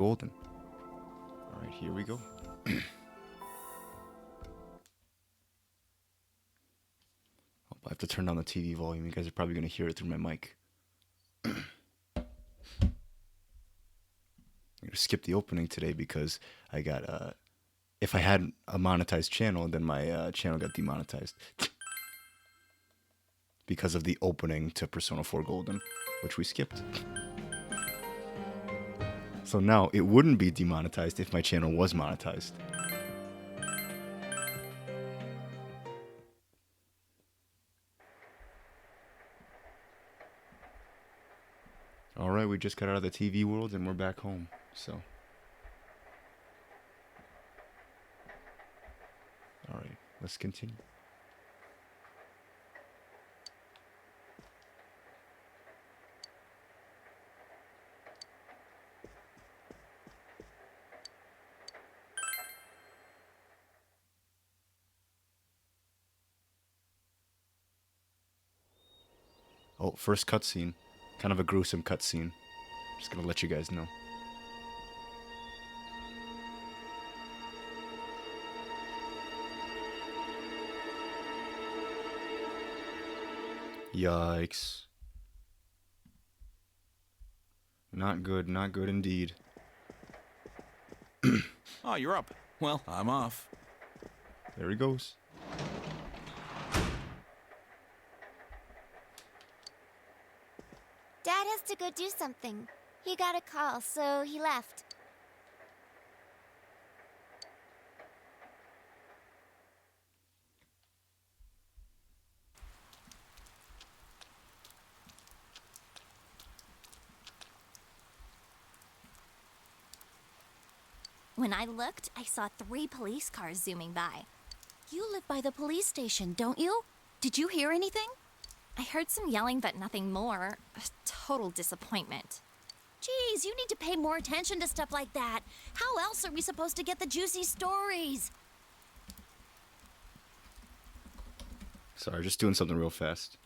Golden. All right, here we go. I have to turn down the TV volume. You guys are probably going to hear it through my mic. I'm going to skip the opening today because I got, if I had a monetized channel, then my channel got demonetized. Because of the opening to Persona 4 Golden, which we skipped. So now, it wouldn't be demonetized if my channel was monetized. Alright, we just got out of the TV world and we're back home, so. Alright, let's continue. Oh, first cutscene. Kind of a gruesome cutscene. Just gonna let you guys know. Yikes. Not good, not good indeed. Oh, you're up. Well, I'm off. There he goes. Dad has to go do something. He got a call, so he left. When I looked, I saw 3 police cars zooming by. You live by the police station, don't you? Did you hear anything? I heard some yelling, but nothing more. A total disappointment. Geez, you need to pay more attention to stuff like that. How else are we supposed to get the juicy stories? Sorry, just doing something real fast.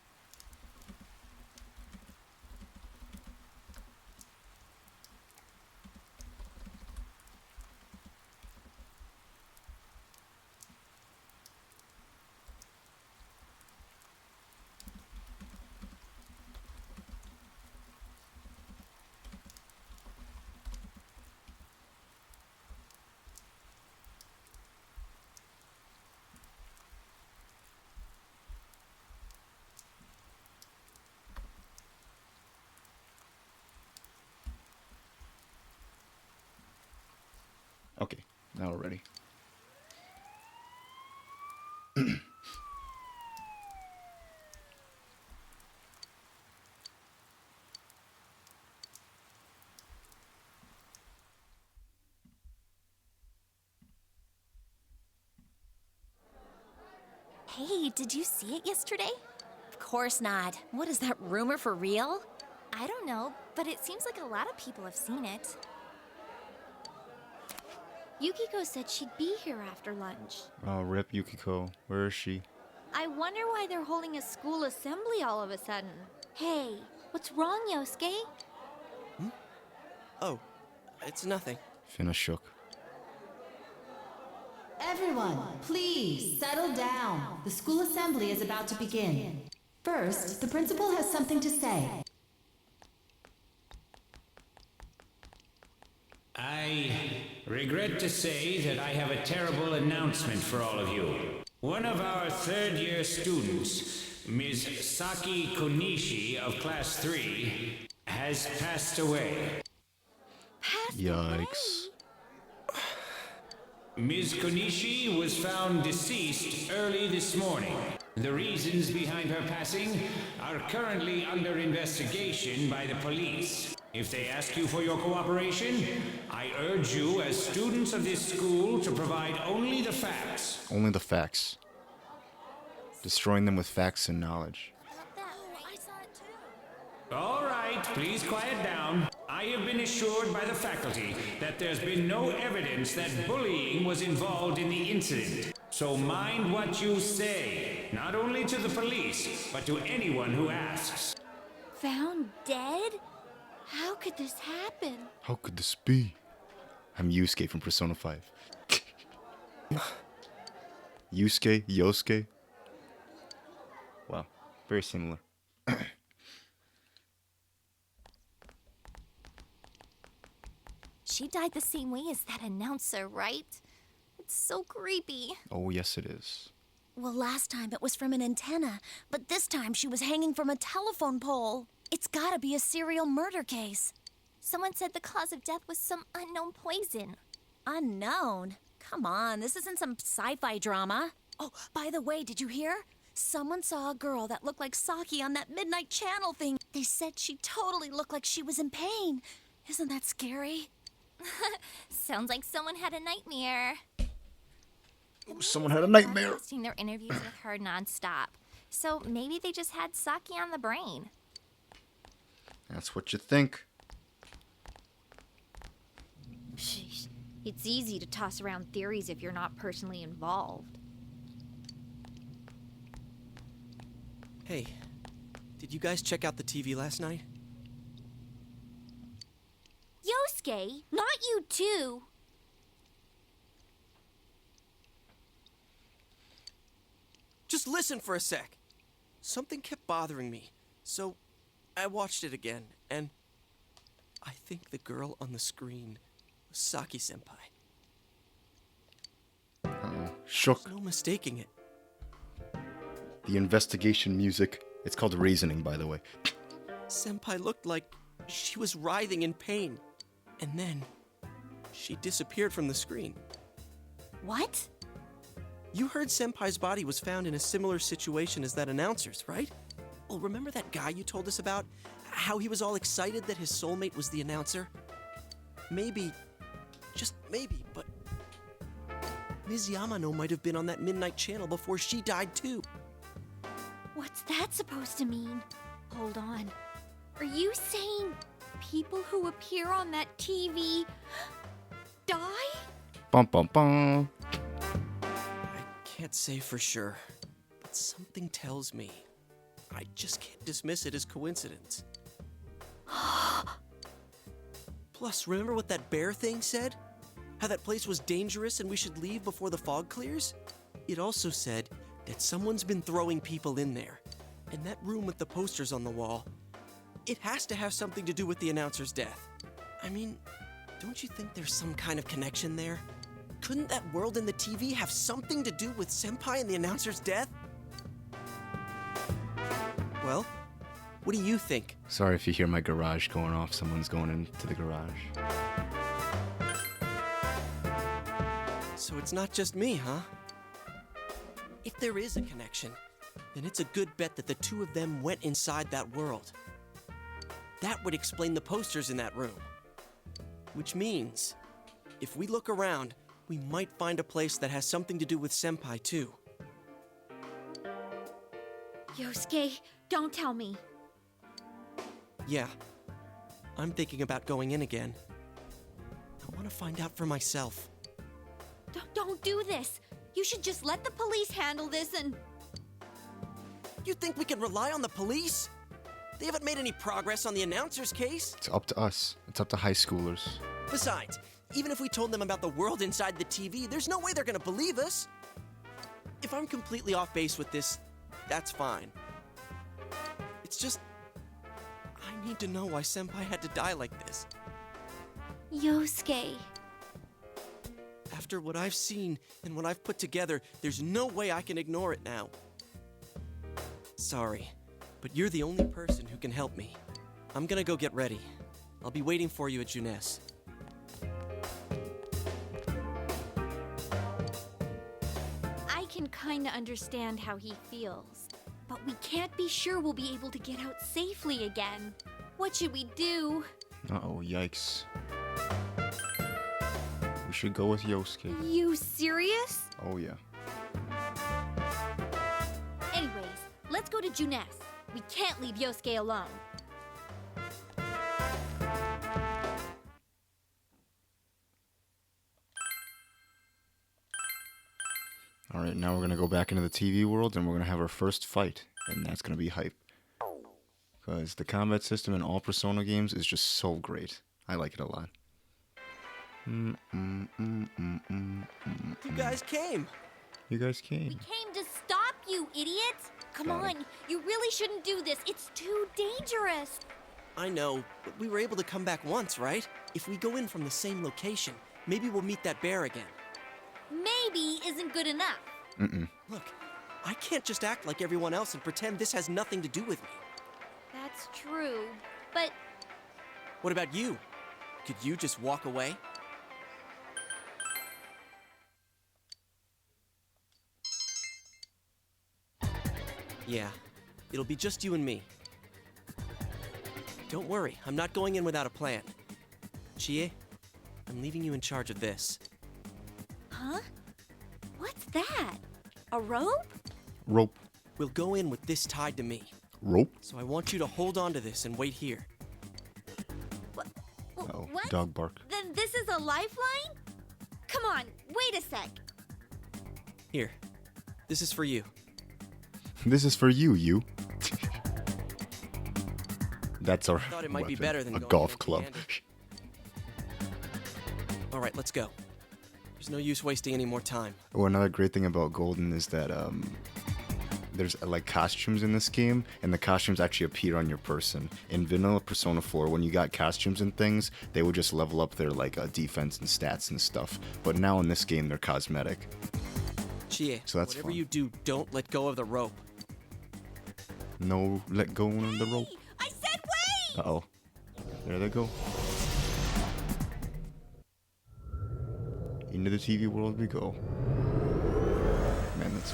Okay, now we're ready. Hey, did you see it yesterday? Of course not. What is that rumor for real? I don't know, but it seems like a lot of people have seen it. Yukiko said she'd be here after lunch. Oh, rip Yukiko. Where is she? I wonder why they're holding a school assembly all of a sudden. Hey, what's wrong, Yosuke? Oh, it's nothing. Finna shook. Everyone, please settle down. The school assembly is about to begin. First, the principal has something to say. I regret to say that I have a terrible announcement for all of you. One of our third-year students, Ms. Saki Konishi of Class 3, has passed away. Yikes. Ms. Konishi was found deceased early this morning. The reasons behind her passing are currently under investigation by the police. If they ask you for your cooperation, I urge you as students of this school to provide only the facts. Only the facts. Destroying them with facts and knowledge. I saw it too. All right, please quiet down. I have been assured by the faculty that there's been no evidence that bullying was involved in the incident. So mind what you say, not only to the police, but to anyone who asks. Found dead? How could this happen? How could this be? I'm Yusuke from Persona 5. Yusuke, Yosuke. Wow, very similar. She died the same way as that announcer, right? It's so creepy. Oh, yes, it is. Well, last time it was from an antenna, but this time she was hanging from a telephone pole. It's gotta be a serial murder case. Someone said the cause of death was some unknown poison. Unknown? Come on, this isn't some sci-fi drama. Oh, by the way, did you hear? Someone saw a girl that looked like Saki on that Midnight Channel thing. They said she totally looked like she was in pain. Isn't that scary? Sounds like someone had a nightmare. Someone had a nightmare. Broadcasting their interviews with her nonstop. So maybe they just had Saki on the brain. That's what you think. Sheesh. It's easy to toss around theories if you're not personally involved. Hey, did you guys check out the TV last night? Yosuke, not you too. Just listen for a sec. Something kept bothering me, so I watched it again, and I think the girl on the screen was Saki-senpai. Shook. No mistaking it. The investigation music. It's called reasoning, by the way. Senpai looked like she was writhing in pain, and then she disappeared from the screen. What? You heard Senpai's body was found in a similar situation as that announcer's, right? Well, remember that guy you told us about? How he was all excited that his soulmate was the announcer? Maybe, just maybe, but Ms. Yamano might have been on that Midnight Channel before she died too. What's that supposed to mean? Hold on. Are you saying people who appear on that TV die? Bum bum bum. I can't say for sure, but something tells me I just can't dismiss it as coincidence. Plus, remember what that bear thing said? How that place was dangerous and we should leave before the fog clears? It also said that someone's been throwing people in there. And that room with the posters on the wall, it has to have something to do with the announcer's death. I mean, don't you think there's some kind of connection there? Couldn't that world in the TV have something to do with Senpai and the announcer's death? Well, what do you think? Sorry if you hear my garage going off. Someone's going into the garage. So it's not just me, huh? If there is a connection, then it's a good bet that the two of them went inside that world. That would explain the posters in that room. Which means, if we look around, we might find a place that has something to do with Senpai too. Yosuke, don't tell me. Yeah, I'm thinking about going in again. I want to find out for myself. Don't do this. You should just let the police handle this and... You think we can rely on the police? They haven't made any progress on the announcer's case. It's up to us. It's up to high schoolers. Besides, even if we told them about the world inside the TV, there's no way they're gonna believe us. If I'm completely off base with this, that's fine. It's just, I need to know why Senpai had to die like this. Yosuke. After what I've seen and what I've put together, there's no way I can ignore it now. Sorry, but you're the only person who can help me. I'm gonna go get ready. I'll be waiting for you at Juness. I can kinda understand how he feels, but we can't be sure we'll be able to get out safely again. What should we do? Uh-oh, yikes. We should go with Yosuke. You serious? Oh, yeah. Anyways, let's go to Juness. We can't leave Yosuke alone. Alright, now we're going to go back into the TV world and we're going to have our first fight. And that's going to be hype. Because the combat system in all Persona games is just so great. I like it a lot. Mm, mm, mm, mm, mm, You guys came. You guys came. We came to stop you, idiots! Come Got it. on, you really shouldn't do this. It's too dangerous. I know, but we were able to come back once, right? If we go in from the same location, maybe we'll meet that bear again. Maybe isn't good enough. Look, I can't just act like everyone else and pretend this has nothing to do with me. That's true. But What about you? Could you just walk away? Yeah, it'll be just you and me. Don't worry, I'm not going in without a plan. Chie, I'm leaving you in charge of this. huh? What's that? A rope? Rope. We'll go in with this tied to me. Rope? So I want you to hold on to this and wait here. Oh, What? dog bark. Then this is a lifeline? Come on, wait a sec. Here, this is for you. This is for you. That's our Thought it might be weapon, better than a going golf in club. empty-handed. All right, let's go. There's no use wasting any more time. Oh, another great thing about Golden is that there's like costumes in this game, and the costumes actually appear on your person. In vanilla Persona 4, when you got costumes and things, they would just level up their like defense and stats and stuff. But now in this game, they're cosmetic. Chie, So that's whatever fun. you do, don't let go of the rope. No, let go of the rope. I said wait! Uh-oh. There they go. Into the TV world we go. Man, that's...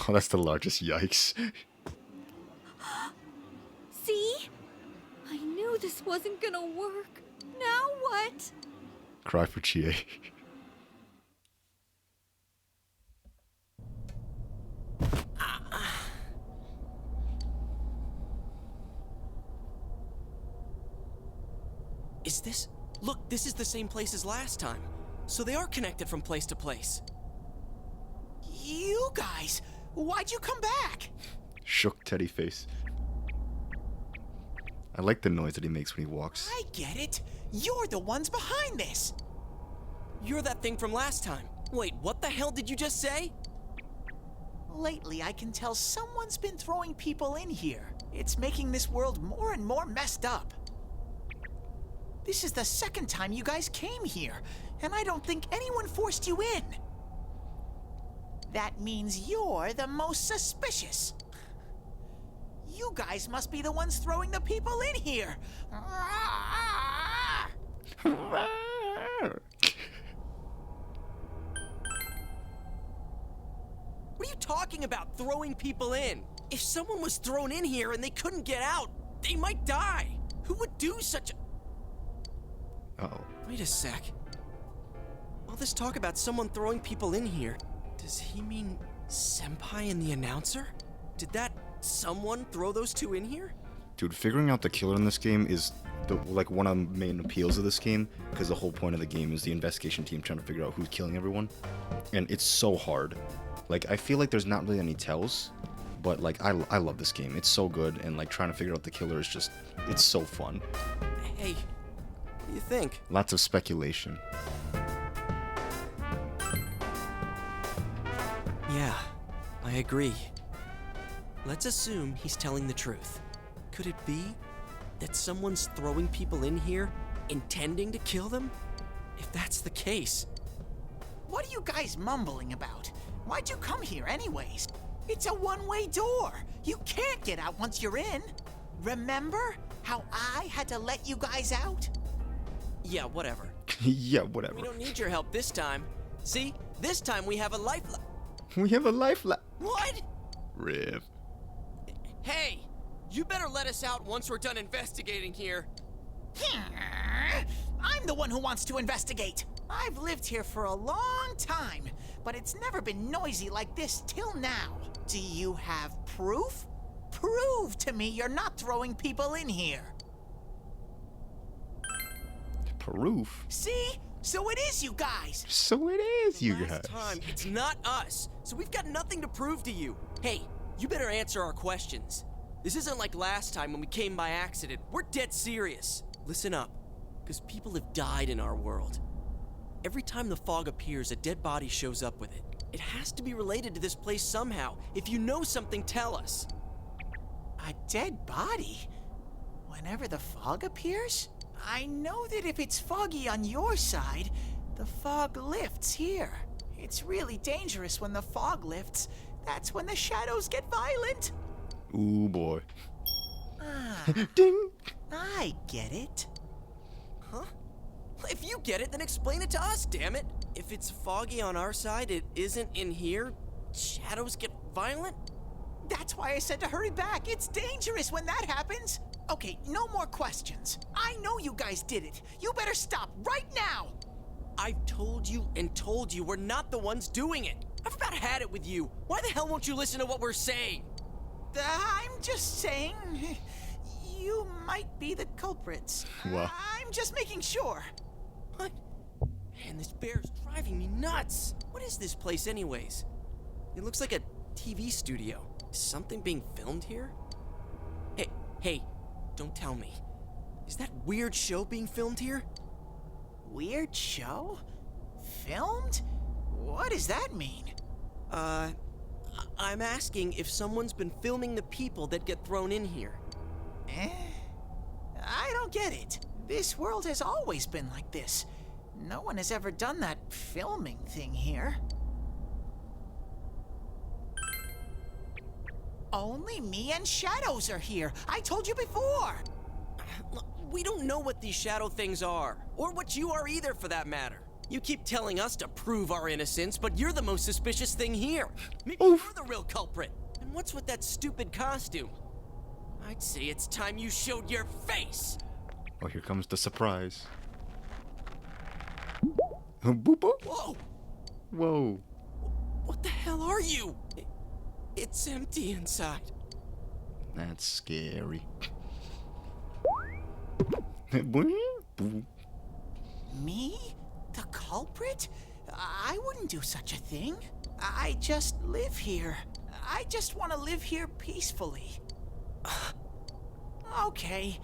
Oh, that's the largest yikes. See? I knew this wasn't gonna work. Now what? Cry for Chie. Is this? Look, this is the same place as last time. So they are connected from place to place. You guys, why'd you come back? Shook teddy face. I like the noise that he makes when he walks. I get it. You're the ones behind this. You're that thing from last time. Wait, what the hell did you just say? Lately, I can tell someone's been throwing people in here. It's making this world more and more messed up. This is the second time you guys came here, and I don't think anyone forced you in. That means you're the most suspicious. You guys must be the ones throwing the people in here. What are you talking about, throwing people in? If someone was thrown in here and they couldn't get out, they might die. Who would do such a... Uh-oh. Wait a sec. All this talk about someone throwing people in here, does he mean Senpai and the announcer? Did that someone throw those two in here? Dude, figuring out the killer in this game is like one of the main appeals of this game, because the whole point of the game is the investigation team trying to figure out who's killing everyone, and it's so hard. Like, I feel like there's not really any tells, but like I love this game. It's so good, and like trying to figure out the killer is just, it's so fun. Hey, what do you think? Lots of speculation. Yeah, I agree. Let's assume he's telling the truth. Could it be that someone's throwing people in here intending to kill them? If that's the case... What are you guys mumbling about? Why'd you come here anyways? It's a one-way door. You can't get out once you're in. Remember how I had to let you guys out? Yeah, whatever. Yeah, whatever. We don't need your help this time. See? This time we have a lifeline. We have a life What? Riv. Hey! You better let us out once we're done investigating here. I'm the one who wants to investigate. I've lived here for a long time, but it's never been noisy like this till now. Do you have proof? Prove to me you're not throwing people in here. Proof? See? So it is you guys! So it is, you guys. Last time, it's not us, so we've got nothing to prove to you. Hey, you better answer our questions. This isn't like last time when we came by accident. We're dead serious. Listen up, because people have died in our world. Every time the fog appears, a dead body shows up with it. It has to be related to this place somehow. If you know something, tell us. A dead body? Whenever the fog appears? I know that if it's foggy on your side, the fog lifts here. It's really dangerous when the fog lifts. That's when the shadows get violent. Ooh, boy. Ah, Ding! I get it. Huh? If you get it, then explain it to us, damn it. If it's foggy on our side, it isn't in here. Shadows get violent? That's why I said to hurry back. It's dangerous when that happens. Okay, no more questions. I know you guys did it. You better stop right now. I've told you and told you we're not the ones doing it. I've about had it with you. Why the hell won't you listen to what we're saying? I'm just saying, you might be the culprits. Wow. I'm just making sure. What? Man, this bear's driving me nuts. What is this place anyways? It looks like a TV studio. Is something being filmed here? Hey, don't tell me. Is that weird show being filmed here? Weird show? Filmed? What does that mean? I'm asking if someone's been filming the people that get thrown in here. I don't get it. This world has always been like this. No one has ever done that filming thing here. Only me and Shadows are here. I told you before. Look, we don't know what these shadow things are, or what you are either for that matter. You keep telling us to prove our innocence, but you're the most suspicious thing here. Maybe you're the real culprit. And what's with that stupid costume? I'd say it's time you showed your face. Oh, here comes the surprise. Boop. Whoa! Whoa. What the hell are you? It's empty inside. That's scary. Me? The culprit? I wouldn't do such a thing. I just live here. I just want to live here peacefully. Okay,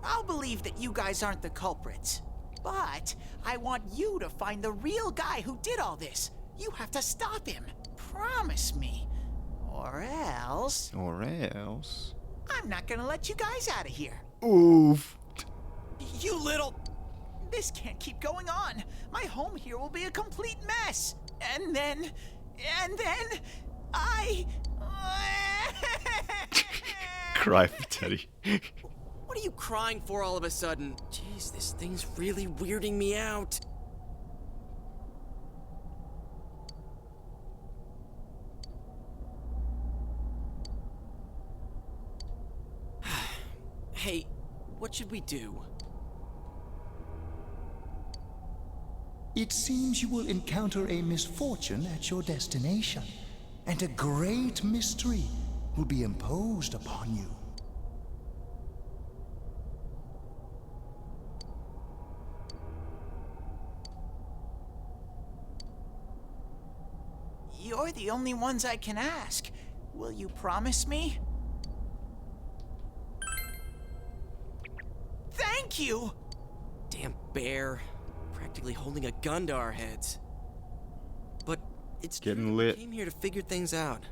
I'll believe that you guys aren't the culprits. But I want you to find the real guy who did all this. You have to stop him. Promise me. Or else... I'm not gonna let you guys out of here. Oof. You little... This can't keep going on. My home here will be a complete mess. And then I... Cry for Teddy. What are you crying for all of a sudden? Jeez, this thing's really weirding me out. Hey, what should we do? It seems you will encounter a misfortune at your destination, and a great mystery will be imposed upon you. You're the only ones I can ask. Will you promise me? Thank you! Damn bear. Practically holding a gun to our heads. But it's Getting true that lit. We came here to figure things out.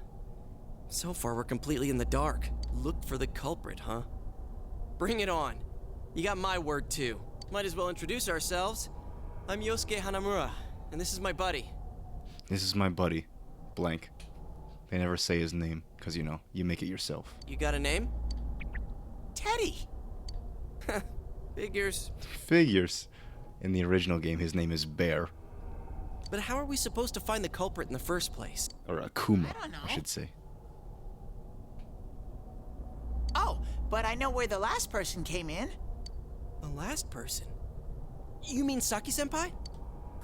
So far, we're completely in the dark. Look for the culprit, huh? Bring it on. You got my word, too. Might as well introduce ourselves. I'm Yosuke Hanamura, and this is my buddy. This is my buddy, blank. They never say his name, because, you know, you make it yourself. You got a name? Teddy! Figures. Figures. In the original game, his name is Bear. But how are we supposed to find the culprit in the first place? Or Akuma, I don't know. I should say. Oh, but I know where the last person came in. The last person? You mean Saki-senpai?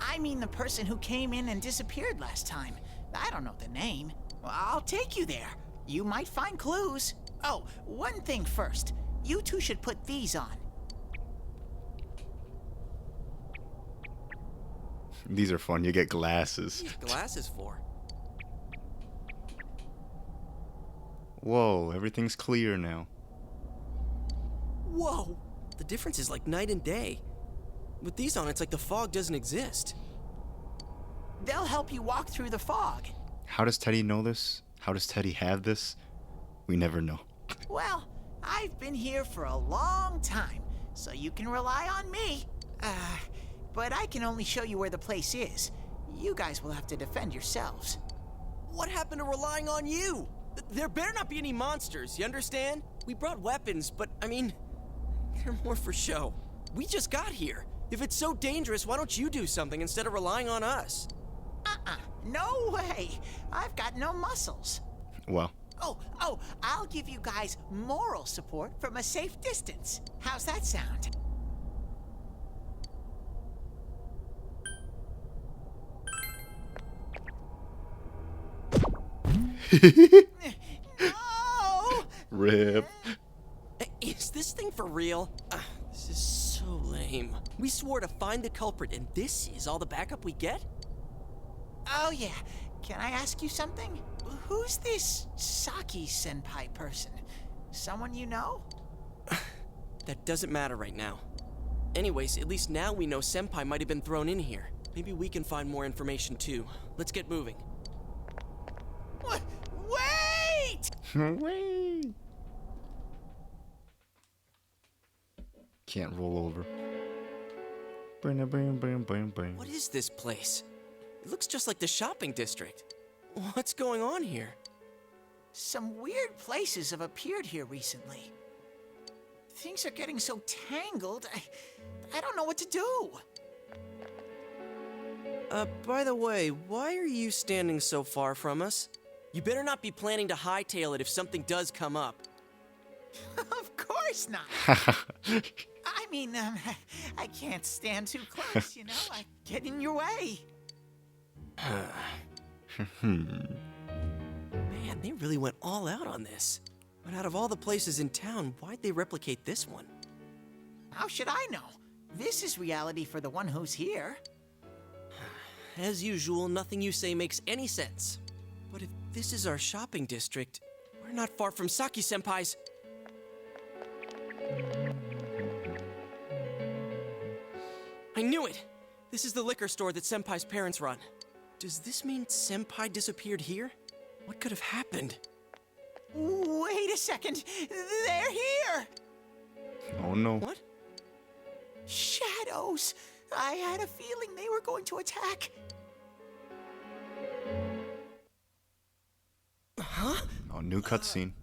I mean the person who came in and disappeared last time. I don't know the name. I'll take you there. You might find clues. Oh, one thing first. You two should put these on. These are fun. You get glasses. What are these glasses for? Whoa, everything's clear now. Whoa! The difference is like night and day. With these on, it's like the fog doesn't exist. They'll help you walk through the fog. How does Teddy know this? How does Teddy have this? We never know. Well, I've been here for a long time, so you can rely on me. But I can only show you where the place is. You guys will have to defend yourselves. What happened to relying on you? There better not be any monsters, you understand? We brought weapons, but I mean, they're more for show. We just got here. If it's so dangerous, why don't you do something instead of relying on us? No way. I've got no muscles. Well, Oh, I'll give you guys moral support from a safe distance. How's that sound? No! rip. Is this thing for real? This is so lame. We swore to find the culprit, and this is all the backup we get? Oh yeah, can I ask you something? Who's this Saki senpai person? Someone you know? That doesn't matter right now. Anyways, at least now we know Senpai might have been thrown in here. Maybe we can find more information too. Let's get moving. Wait! Wait. Can't roll over. What is this place? It looks just like the shopping district. What's going on here? Some weird places have appeared here recently. Things are getting so tangled, I don't know what to do. By the way, why are you standing so far from us? You better not be planning to hightail it if something does come up. Of course not. I mean, I can't stand too close, you know? I get in your way. Man, they really went all out on this. But out of all the places in town, why'd they replicate this one? How should I know? This is reality for the one who's here. As usual, nothing you say makes any sense. But if this is our shopping district, we're not far from Saki-senpai's. I knew it! This is the liquor store that Senpai's parents run. Does this mean Senpai disappeared here? What could have happened? Wait a second. They're here! Oh no. What? Shadows! I had a feeling they were going to attack. Huh? Oh, new cutscene.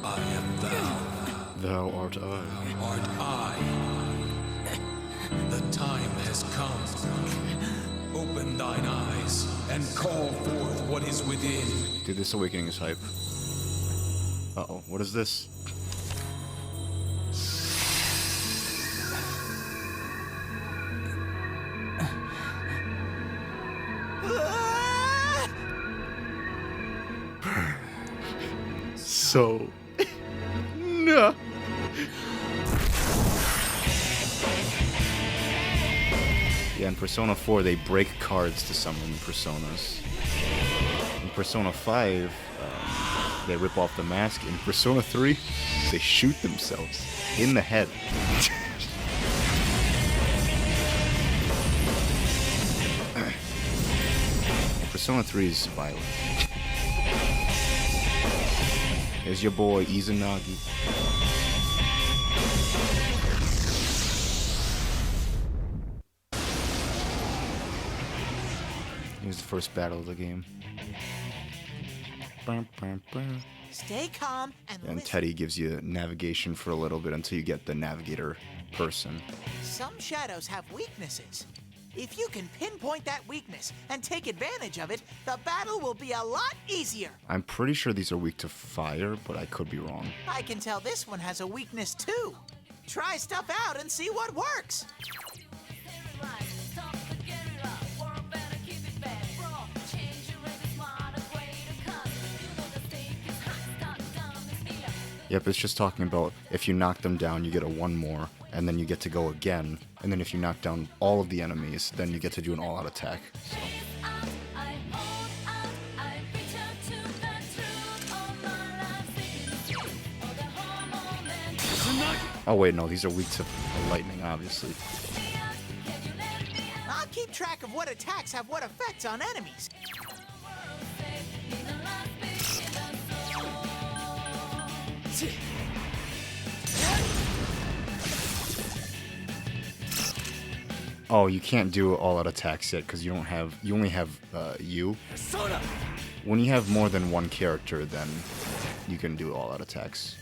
I am thou. Thou art I. Art I. The time has come. Open thine eyes and call forth what is within. Dude, this awakening is hype. Uh-oh, what is this? So... no. Yeah, in Persona 4, they break cards to summon personas. In Persona 5, they rip off the mask. In Persona 3, they shoot themselves in the head. Persona 3 is violent. There's your boy, Izanagi. Here's the first battle of the game. Stay calm and And listen. Teddy gives you navigation for a little bit until you get the navigator person. Some shadows have weaknesses. If you can pinpoint that weakness and take advantage of it, the battle will be a lot easier. I'm pretty sure these are weak to fire, but I could be wrong. I can tell this one has a weakness too. Try stuff out and see what works. Yep, it's just talking about if you knock them down, you get a one more, and then you get to go again. And then if you knock down all of the enemies, then you get to do an all-out attack. So. Oh wait, no, these are weak to lightning, obviously. I'll keep track of what attacks have what effects on enemies. Oh, you can't do all-out attacks yet because you only have you. Persona! When you have more than one character, then you can do all-out attacks.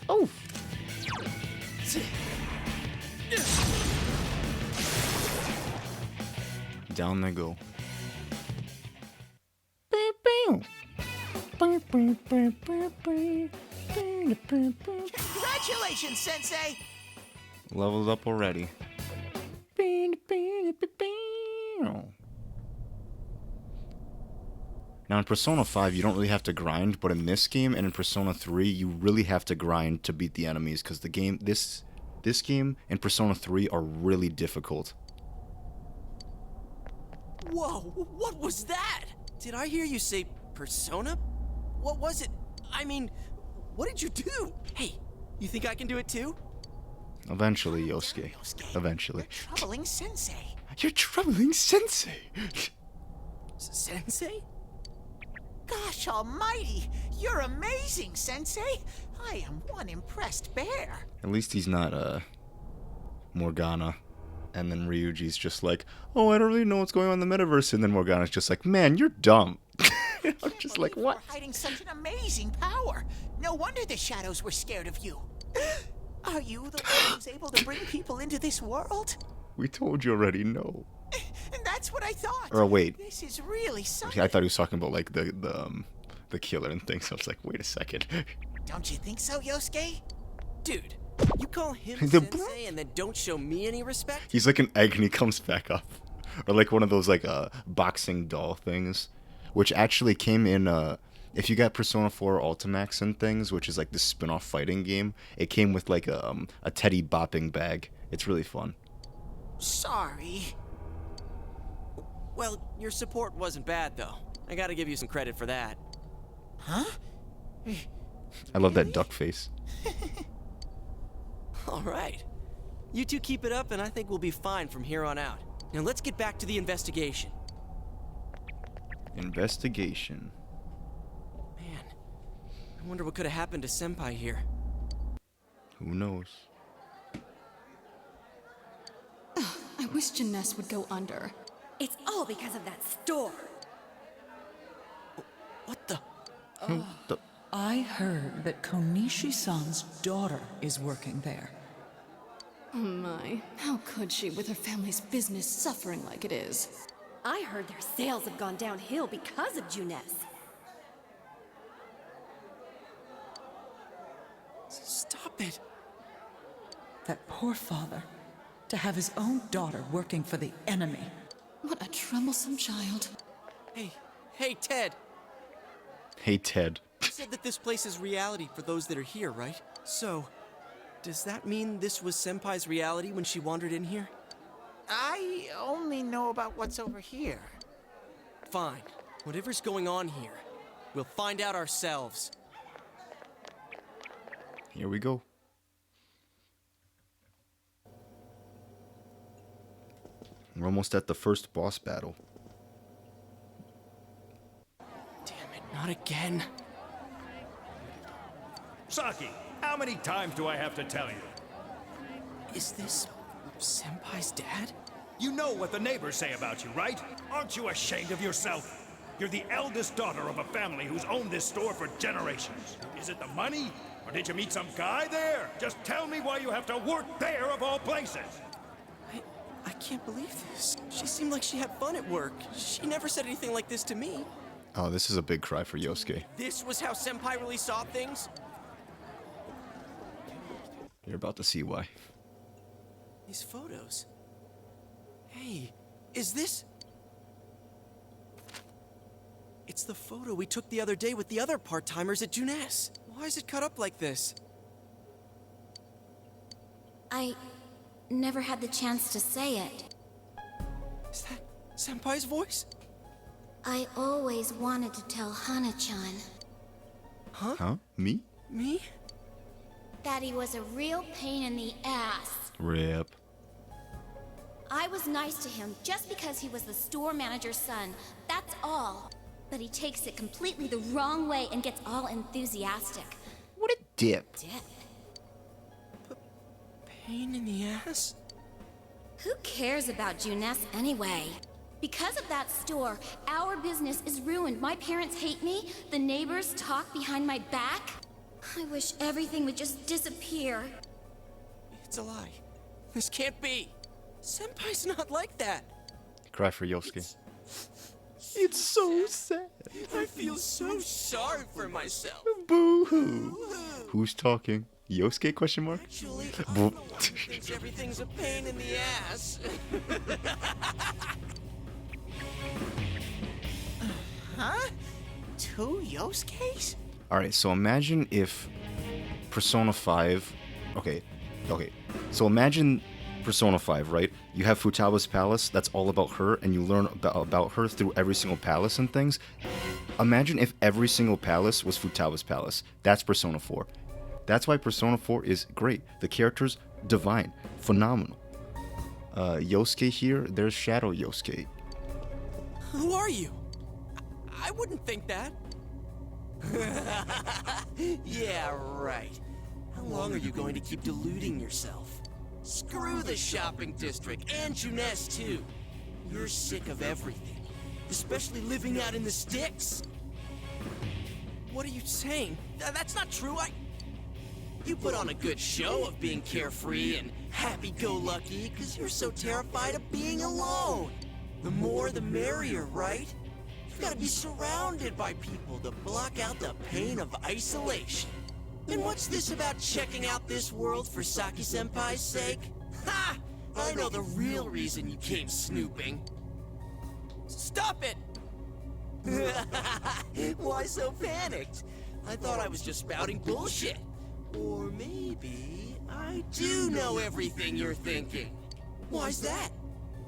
Oh! Down they go. Congratulations, Sensei! Leveled up already. Now in Persona 5 you don't really have to grind, but in this game and in Persona 3 you really have to grind to beat the enemies because the game this game and Persona 3 are really difficult. Whoa, what was that? Did I hear you say Persona? What was it? I mean, what did you do? Hey, you think I can do it too? Eventually, Yosuke. Eventually. You're troubling Sensei. You're troubling Sensei! Sensei? Gosh almighty! You're amazing, Sensei! I am one impressed bear. At least he's not, Morgana. And then Ryuji's just like, oh, I don't really know what's going on in the metaverse. And then Morgana's just like, man, you're dumb. I'm just like, what? You're hiding such an amazing power. No wonder the shadows were scared of you. Are you the one who's able to bring people into this world? We told you already, no. And that's what I thought. Or wait. This is really something. I thought he was talking about like the killer and things. So I was like, wait a second. Don't you think so, Yosuke? Dude, you call him The Sensei and then don't show me any respect? He's like an egg and he comes back up. Or like one of those like boxing doll things. Which actually came in if you got Persona 4 Ultimax and things, which is like the spin-off fighting game, it came with like a teddy bopping bag. It's really fun. Sorry. Well, your support wasn't bad though. I gotta give you some credit for that. Huh? I love that duck face. Alright. You two keep it up and I think we'll be fine from here on out. Now let's get back to the investigation. Investigation. Man, I wonder what could have happened to Senpai here. Who knows? I wish Janess would go under. It's all because of that store. What the? I heard that Konishi-san's daughter is working there. Oh my, how could she with her family's business suffering like it is? I heard their sales have gone downhill because of Juness. Stop it. That poor father, to have his own daughter working for the enemy. What a troublesome child. Hey, Ted. Hey, Ted. You said that this place is reality for those that are here, right? So, does that mean this was Senpai's reality when she wandered in here? I only know about what's over here. Fine. Whatever's going on here, we'll find out ourselves. Here we go. We're almost at the first boss battle. Damn it, not again. Saki, how many times do I have to tell you? Is this Senpai's dad? You know what the neighbors say about you, right? Aren't you ashamed of yourself? You're the eldest daughter of a family who's owned this store for generations. Is it the money? Or did you meet some guy there? Just tell me why you have to work there of all places. I can't believe this. She seemed like she had fun at work. She never said anything like this to me. Oh, this is a big cry for Yosuke. This was how Senpai really saw things? You're about to see why. These photos. Hey, is this... It's the photo we took the other day with the other part-timers at Junes. Why is it cut up like this? I never had the chance to say it. Is that Senpai's voice? I always wanted to tell Hana-chan. Huh? Me? Me? That he was a real pain in the ass. Rip. I was nice to him just because he was the store manager's son. That's all. But he takes it completely the wrong way and gets all enthusiastic. What a dip. Pain in the ass? Who cares about Junes anyway? Because of that store, our business is ruined. My parents hate me. The neighbors talk behind my back. I wish everything would just disappear. It's a lie. This can't be. Senpai's not like that. Cry for Yosuke. It's so sad. I feel so sorry for myself. Boo-hoo. Who's talking? Yosuke question mark? Actually, I'm the one who thinks everything's a pain in the ass. Huh? 2 Yosuke's? Alright, so imagine if Persona 5... Okay. So imagine Persona 5, right? You have Futaba's palace, that's all about her, and you learn about her through every single palace and things. Imagine if every single palace was Futaba's palace. That's Persona 4. That's why Persona 4 is great. The characters, divine, phenomenal. Yosuke here, there's Shadow Yosuke. Who are you? I wouldn't think that. Yeah, right. How long are you going to keep deluding yourself? Screw the shopping district and Junes too. You're sick of everything, especially living out in the sticks. What are you saying? That's not true. You put on a good show of being carefree and happy-go-lucky because you're so terrified of being alone. The more the merrier, right? You've got to be surrounded by people to block out the pain of isolation. And what's this about checking out this world for Saki-senpai's sake? Ha! I know the real reason you came snooping. Stop it! Why so panicked? I thought I was just spouting bullshit. Or maybe I do know everything you're thinking. Why's that?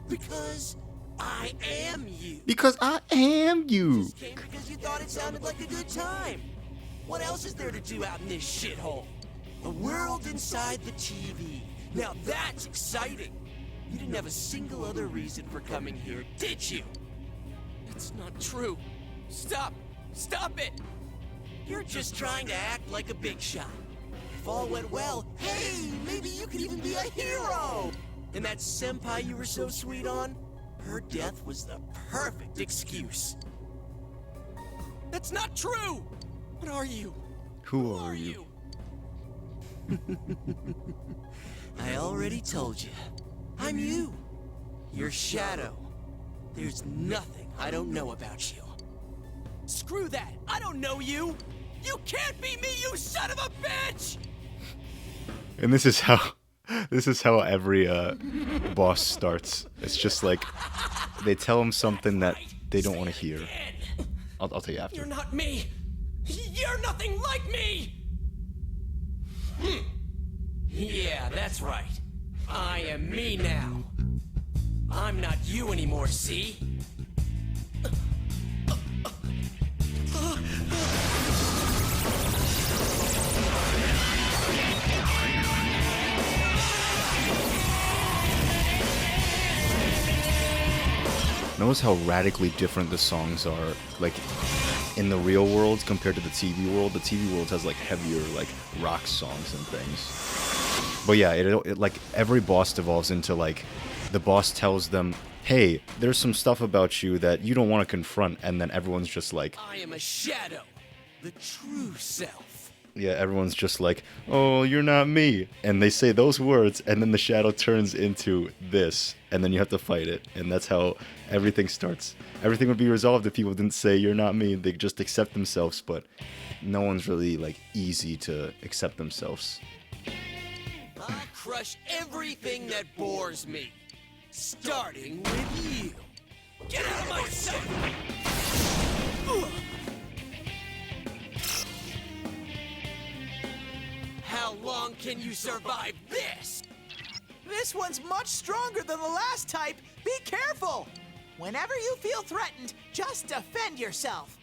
Because I am you. Because I am you. Just came because you thought it sounded like a good time. What else is there to do out in this shithole? The world inside the TV. Now that's exciting. You didn't have a single other reason for coming here, did you? That's not true. Stop! Stop it! You're just trying to act like a big shot. If all went well, hey, maybe you could even be a hero! And that senpai you were so sweet on? Her death was the perfect excuse. That's not true! What are you? Who are you? I already told you. I'm you. Your shadow. There's nothing I don't know about you. Screw that! I don't know you! You can't be me, you son of a bitch! And this is how every boss starts. It's just like they tell him something that they don't want to hear. I'll tell you after. You're not me. You're nothing like me. Yeah, that's right. I am me now. I'm not you anymore, see? Notice how radically different the songs are, like, in the real world compared to the TV world. The TV world has, like, heavier, like, rock songs and things. But yeah, it like, every boss devolves into, like, the boss tells them, hey, there's some stuff about you that you don't want to confront, and then everyone's just like, I am a shadow, the true self. yeah, everyone's just like, oh, you're not me. And they say those words, and then the shadow turns into this, and then you have to fight it. And that's how everything starts. Everything would be resolved if people didn't say, you're not me. They just accept themselves, but no one's really, like, easy to accept themselves. I'll crush everything that bores me, starting with you. Get out of my sight! How long can you survive this? This one's much stronger than the last type. Be careful! Whenever you feel threatened, just defend yourself.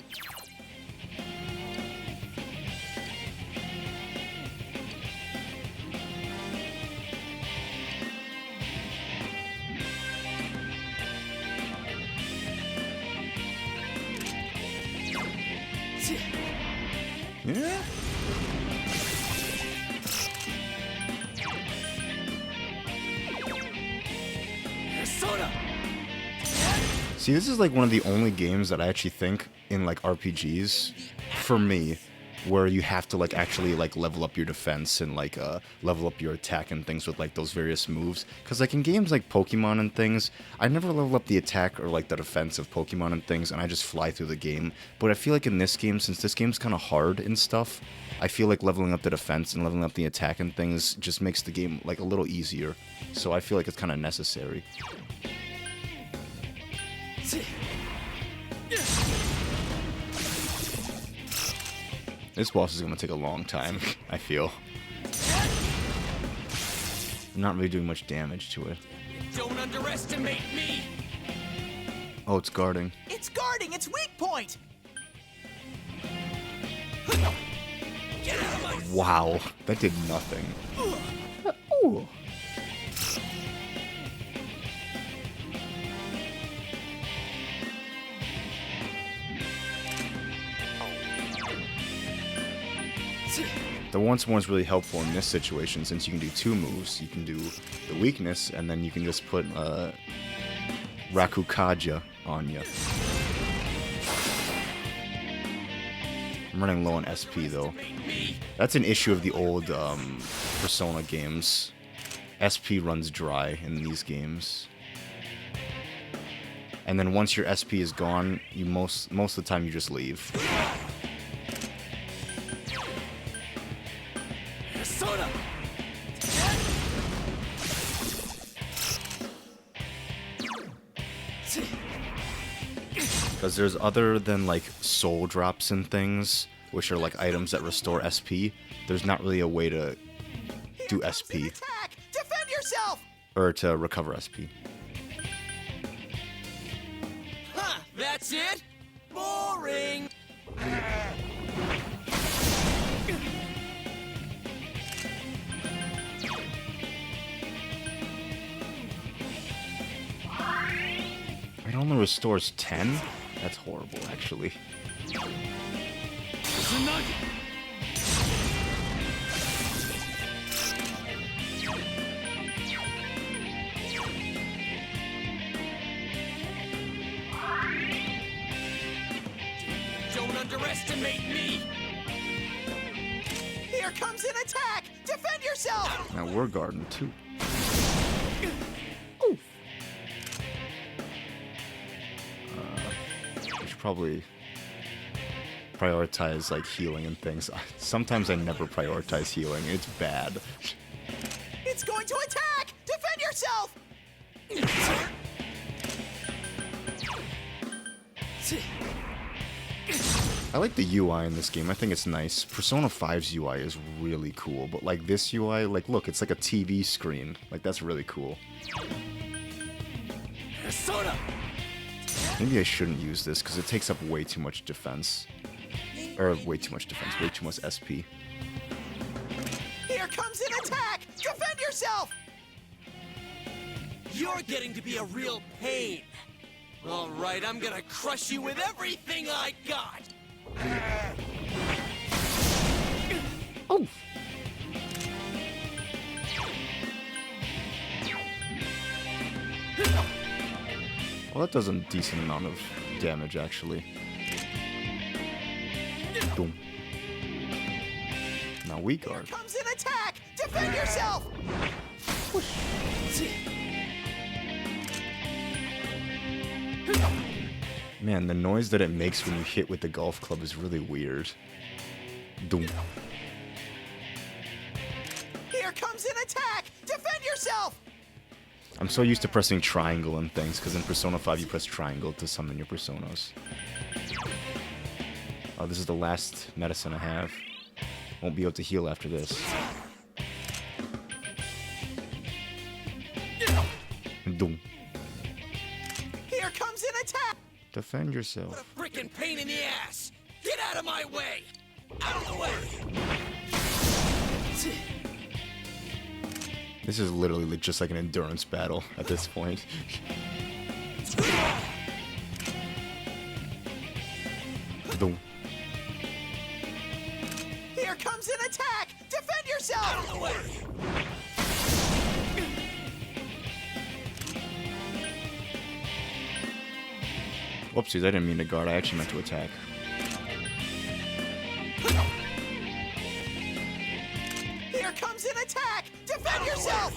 Yeah? See, this is like one of the only games that I actually think in like RPGs, for me, where you have to like actually like level up your defense and like level up your attack and things with like those various moves. Because like in games like Pokemon and things, I never level up the attack or like the defense of Pokemon and things, and I just fly through the game. But I feel like in this game, since this game's kind of hard and stuff, I feel like leveling up the defense and leveling up the attack and things just makes the game like a little easier. So I feel like it's kind of necessary. This boss is going to take a long time, I feel. I'm not really doing much damage to it. Don't underestimate me! Oh, it's guarding. It's guarding its weak point! Get out of my sight! Wow, that did nothing. Ooh. The once more is really helpful in this situation since you can do two moves. You can do the weakness, and then you can just put Rakukaja on you. I'm running low on SP though. That's an issue of the old Persona games. SP runs dry in these games. And then once your SP is gone, you most of the time you just leave. Because there's other than like soul drops and things, which are like items that restore SP, there's not really a way to do SP. Attack! Defend yourself! Or to recover SP. Huh, that's it? Boring! It only restores 10? That's horrible, actually. Don't underestimate me! Here comes an attack! Defend yourself! Now we're guarding too. We should probably prioritize like healing and things. Sometimes I never prioritize healing. It's bad. It's going to attack! Defend yourself! I like the UI in this game. I think it's nice. Persona 5's UI is really cool, but like this UI, like look, it's like a TV screen. Like that's really cool. Persona! Maybe I shouldn't use this because it takes up way too much defense. Or way too much defense, way too much SP. Here comes an attack! Defend yourself! You're getting to be a real pain. All right, I'm gonna crush you with everything I got. Oh. Well, that does a decent amount of damage, actually. Boom. Now we guard. Comes an attack! Defend yourself! Man, the noise that it makes when you hit with the golf club is really weird. Doom. Here comes an attack! Defend yourself! I'm so used to pressing triangle and things, because in Persona 5 you press triangle to summon your personas. Oh, this is the last medicine I have. Won't be able to heal after this. Doom. Here comes an attack! Defend yourself. What a frickin' pain in the ass! Get out of my way! Out of the way! This is literally just like an endurance battle at this point. Doom. Here comes an attack! Defend yourself! Out of the way! Whoopsies, I didn't mean to guard. I actually meant to attack. Here comes an attack! Defend yourself!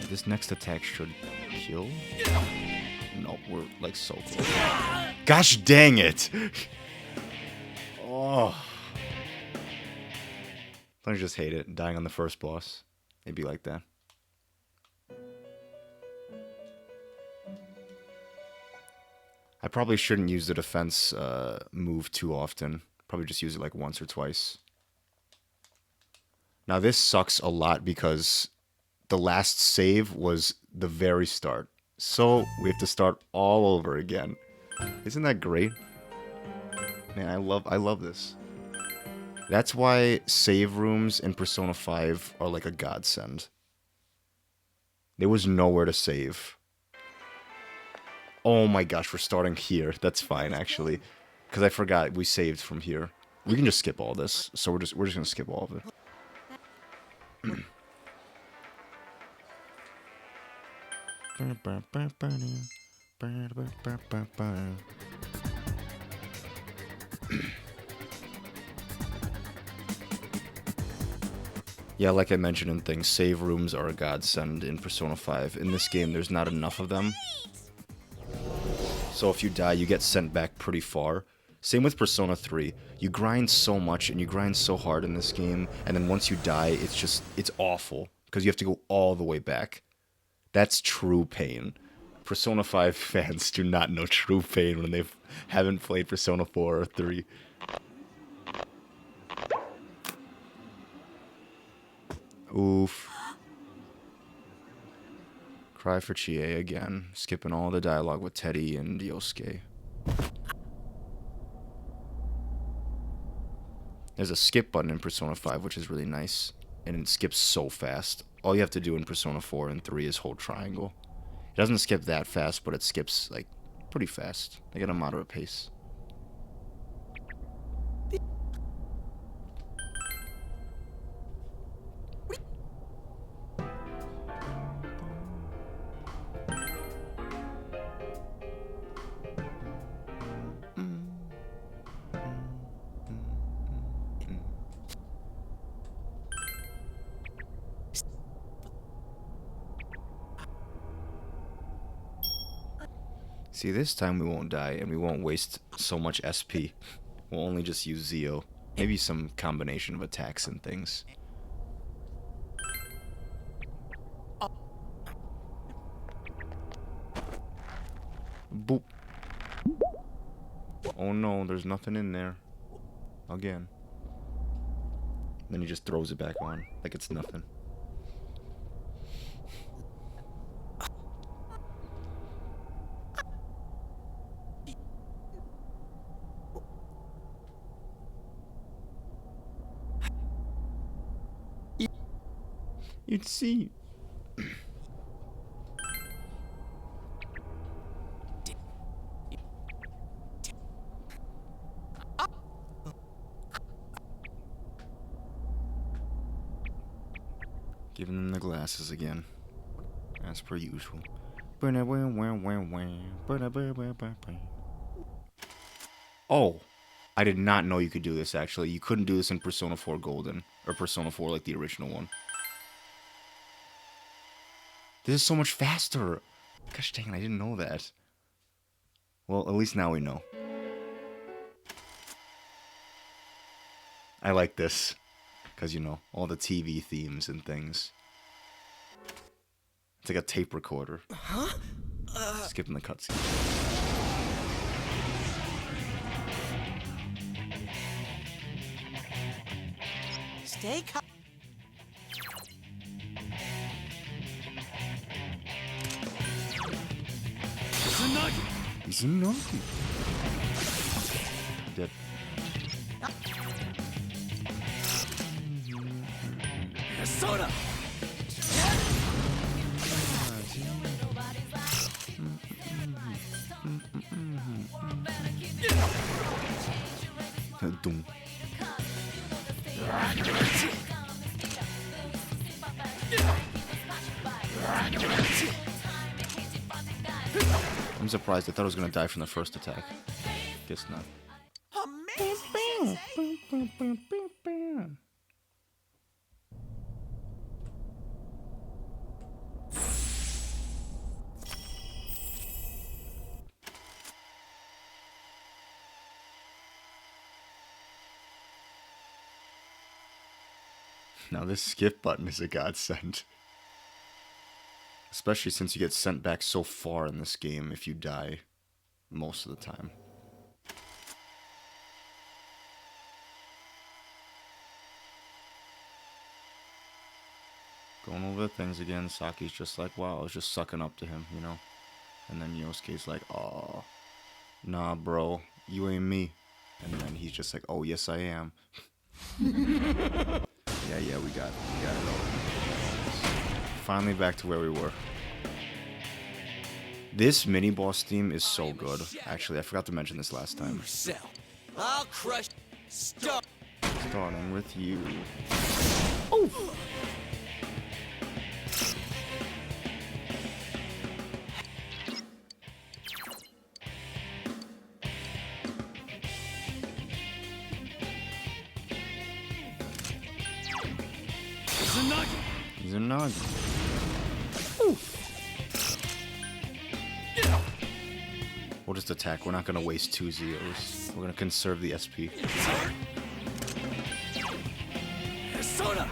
This next attack should kill? No, we're like so close. Gosh dang it! Oh. Don't you just hate it? Dying on the first boss. It'd be like that. I probably shouldn't use the defense move too often. Probably just use it like once or twice. Now this sucks a lot because the last save was the very start. So we have to start all over again. Isn't that great? Man, I love this. That's why save rooms in Persona 5 are like a godsend. There was nowhere to save. Oh my gosh, we're starting here. That's fine, actually. Because I forgot we saved from here. We can just skip all this. So we're just gonna skip all of it. Yeah, like I mentioned in things, save rooms are a godsend in Persona 5. In this game, there's not enough of them. So if you die, you get sent back pretty far. Same with Persona 3. You grind so much and you grind so hard in this game, and then once you die, it's awful. Because you have to go all the way back. That's true pain. Persona 5 fans do not know true pain when they haven't played Persona 4 or 3. Oof. Cry for Chie again, skipping all the dialogue with Teddy and Yosuke. There's a skip button in Persona 5, which is really nice, and it skips so fast. All you have to do in Persona 4 and 3 is hold triangle. It doesn't skip that fast, but it skips, like, pretty fast, like at a moderate pace. See, this time we won't die, and we won't waste so much SP. We'll only just use Zio. Maybe some combination of attacks and things. Boop. Oh no, there's nothing in there. Again. Then he just throws it back on, like it's nothing. You'd see. Giving them the glasses again. as per usual. Oh, I did not know you could do this, actually. You couldn't do this in Persona 4 Golden, or Persona 4 like the original one. This is so much faster. Gosh dang it, I didn't know that. Well, at least now we know. I like this. Because, you know, all the TV themes and things. It's like a tape recorder. Huh? Skipping the cutscene. Stay calm. Izunagi. Dead. Soda! Doom. I'm surprised. I thought I was gonna die from the first attack. Guess not. Now this skip button is a godsend. Especially since you get sent back so far in this game if you die most of the time. Going over things again, Saki's just like, wow, I was just sucking up to him, you know? And then Yosuke's like, aw, nah, bro, you ain't me. And then he's just like, oh, yes, I am. Yeah, we got it all. Finally back to where we were. This mini-boss theme is so good. Actually, I forgot to mention this last time. I'll crush. Stop. Starting with you. Oh! Izunagi. Ooh. We'll just attack. We're not going to waste 2 Zeos. We're going to conserve the SP. Soda.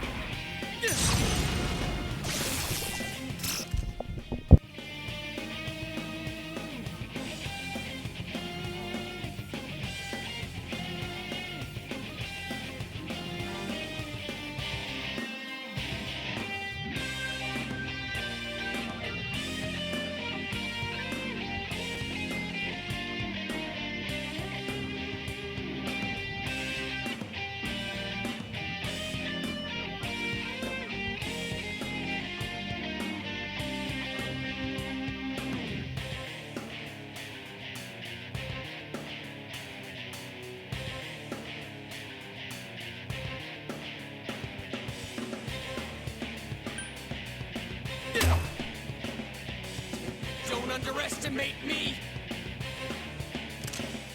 Don't underestimate me!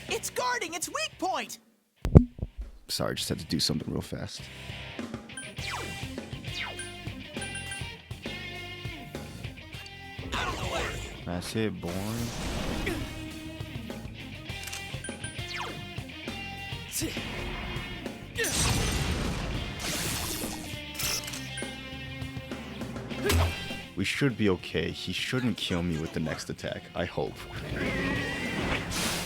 It's guarding its weak point! Sorry, just had to do something real fast. Out of the way! That's it, boy. We should be okay. He shouldn't kill me with the next attack. I hope.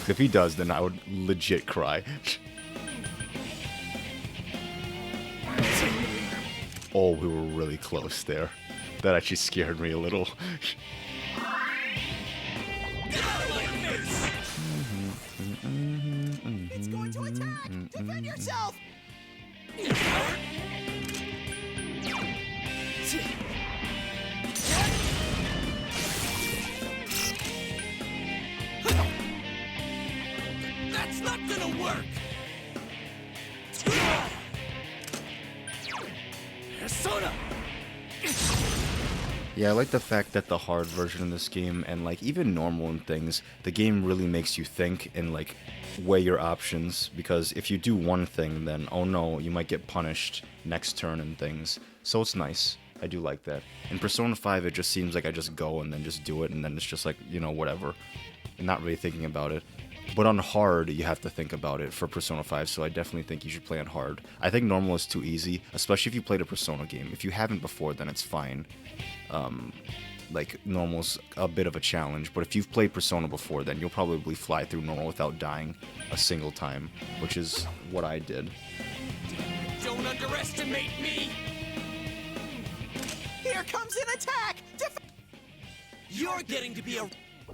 If he does, then I would legit cry. Oh, we were really close there. That actually scared me a little. It's going to attack! Defend yourself! That's not gonna work! Soda! Yeah, I like the fact that the hard version of this game and like even normal and things, the game really makes you think and like weigh your options, because if you do one thing, then oh no, you might get punished next turn and things. So it's nice. I do like that. In Persona 5, it just seems like I just go and then just do it, and then it's just like, you know, whatever. And not really thinking about it. But on hard, you have to think about it for Persona 5, so I definitely think you should play on hard. I think normal is too easy, especially if you played a Persona game. If you haven't before, then it's fine. Like, normal's a bit of a challenge, but if you've played Persona before, then you'll probably fly through normal without dying a single time, which is what I did. Don't underestimate me! Here comes an attack! You're getting to be a...